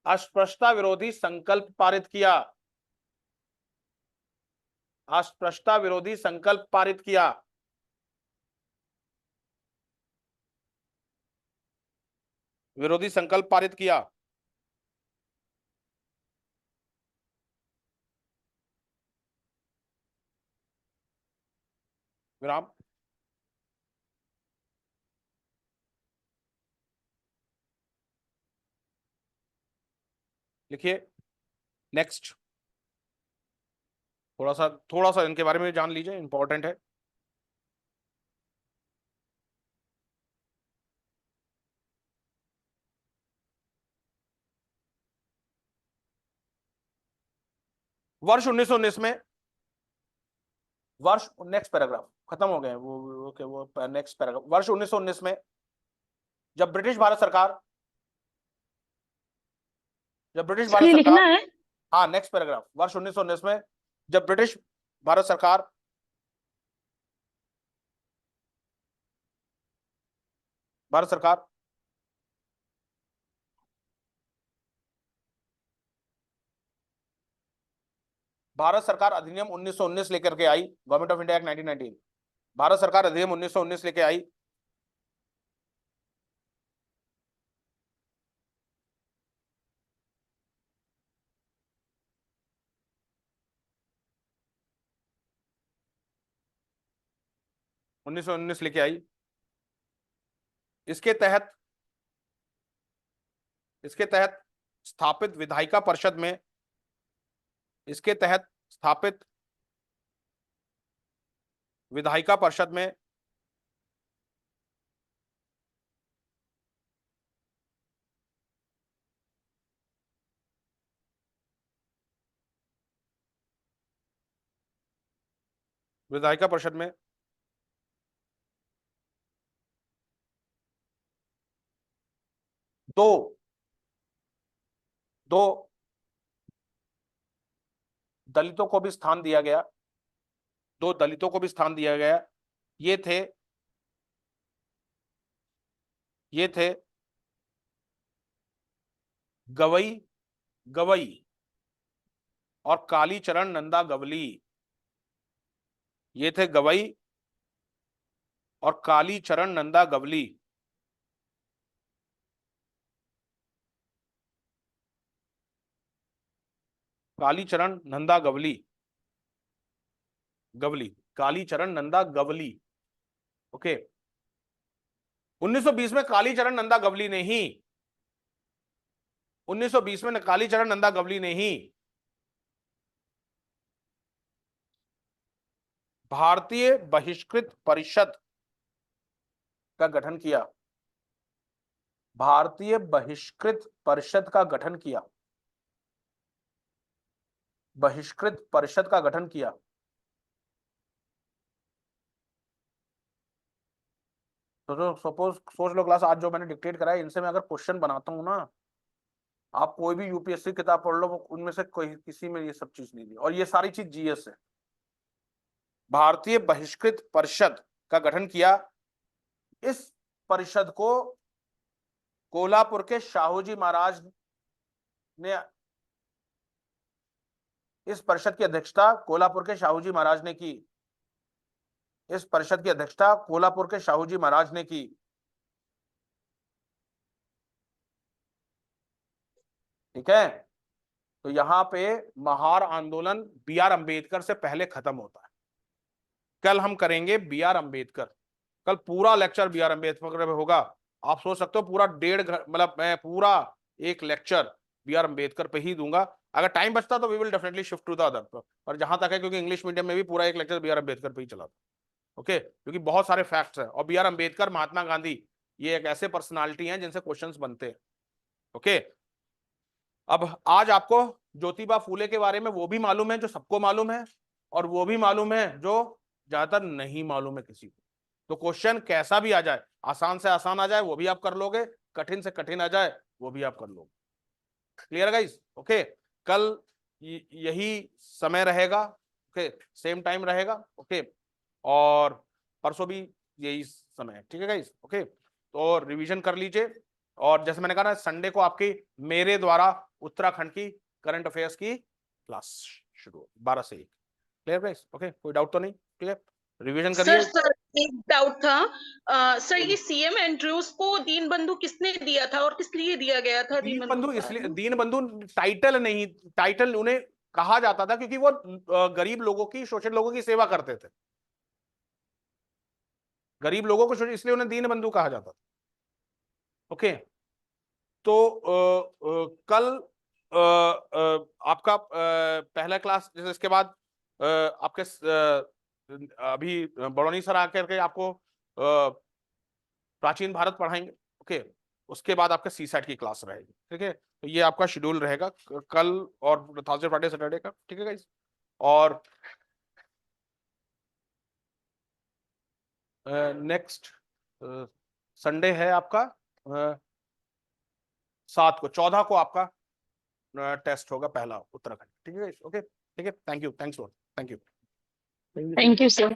अस्पृश्यता विरोधी संकल्प पारित किया। अस्पृश्यता विरोधी संकल्प पारित किया। विरोधी संकल्प पारित किया। विराम। लिखिए नेक्स्ट। थोड़ा सा इनके बारे में जान लीजिए, इंपॉर्टेंट है। वर्ष 1919 में नेक्स्ट पैराग्राफ खत्म हो गए वो नेक्स्ट पैराग्राफ। वर्ष 1919 में जब ब्रिटिश भारत सरकार सही लिखना है। हाँ, नेक्स्ट पैराग्राफ। वर्ष 1919 में जब ब्रिटिश भारत सरकार भारत सरकार भारत सरकार अधिनियम 1919 लेकर के आई, government of India act 1919, Bharat सरकार अधिनियम 1919 लेके आई। उन्नीस सौ उन्नीस लेके आई। इसके तहत स्थापित विधायिका परिषद में, इसके तहत स्थापित विधायिका परिषद में विधायिका परिषद में दो दलितों को भी स्थान दिया गया, दो दलितों को भी स्थान दिया गया। ये थे गवई और कालीचरण नंदा गवली। ये थे गवई और कालीचरण नंदा गवली। कालीचरण नंदा गवली, कालीचरण नंदा गवली। ओके, 1920 में कालीचरण नंदा गवली ने ही, 1920 में कालीचरण नंदा गवली ने ही भारतीय बहिष्कृत परिषद का गठन किया, भारतीय बहिष्कृत परिषद का गठन किया, बहिष्कृत परिषद का गठन किया। तो सपोज सोच लो क्लास, आज जो मैंने डिक्टेट करा है इनसे मैं अगर क्वेश्चन बनाता हूं ना, आप कोई भी यूपीएससी किताब पढ़ लो, उनमें से कोई किसी में ये सब चीज नहीं दी, और ये सारी चीज जीएस है। भारतीय बहिष्कृत परिषद का गठन किया। इस परिषद को कोल्हापुर के शाहूजी महाराज ने, इस परिषद की अध्यक्षता कोल्हापुर के शाहूजी महाराज ने की, इस परिषद की अध्यक्षता कोल्हापुर के शाहूजी महाराज ने की। ठीक है, तो यहां पे महार आंदोलन बी आर अंबेडकर से पहले खत्म होता है। कल हम करेंगे बी आर अंबेडकर, कल पूरा लेक्चर बी आर अंबेडकर पे होगा। आप सोच सकते हो पूरा 1.5 मतलब मैं पूरा एक लेक्चर बी आर अंबेडकर पे ही दूंगा। अगर टाइम बचता तो we will definitely shift to the other, पर जहां तक है क्योंकि इंग्लिश मीडियम में भी पूरा एक लेक्चर बी आर अंबेडकर पे ही चला था। ओके, क्योंकि बहुत सारे फैक्ट्स हैं, और बी आर अंबेडकर, महात्मा गांधी, ये एक ऐसे पर्सनालिटी हैं जिनसे क्वेश्चंस बनते हैं। ओके, अब आज आपको ज्योतिबा फूले के बारे में वो भी मालूम है जो सबको मालूम है, और वो भी मालूम है जो ज्यादातर नहीं मालूम है किसी को। तो क्वेश्चन कैसा भी आ जाए, आसान से आसान आ जाए वो भी आप कर लोगे, कठिन से कठिन आ जाए वो भी आप कर लोगे। Clear guys? ओके, कल यही समय रहेगा, ओके, सेम टाइम रहेगा, ओके, और परसों भी यही समय है। ठीक है गाइस? ओके, तो रिवीजन कर लीजिए, और जैसे मैंने कहा ना, संडे को आपकी मेरे द्वारा उत्तराखंड की करंट अफेयर्स की क्लास शुरू 12 से 1। Clear guys? ओके, कोई डाउट तो नहीं? क्लियर? रिवीजन करिए। सर एक डाउट था, सर ये सीएम एंड्रयूज को दीन बंधु किसने दिया था और किस लिए दिया गया था? दीन बंधु इसलिए, दीन बंधु टाइटल नहीं, टाइटल उन्हें कहा जाता था क्योंकि वो गरीब लोगों की, शोषित लोगों की सेवा करते थे। गरीब लोगों को शोषित, इसलिए उन्हें दीन बंधु कहा जाता था। ओके, तो कल आपका पहला क्लास, जैसे इसके बाद आपके अभी बड़ौनी सर आकर के आपको प्राचीन भारत पढ़ाएंगे। ओके, उसके बाद आपका सीसैट की क्लास रहेगी। ठीक है, तो ये आपका शेड्यूल रहेगा कल और थर्सडे फ्राइडे सैटरडे का। ठीक है गाइस? और नेक्स्ट संडे है आपका 7 को, 14 को आपका टेस्ट होगा पहला उत्तराखंड। ठीक है गाइस? ओके, ठीक है, thank you, thanks for, thank you. Thank you sir.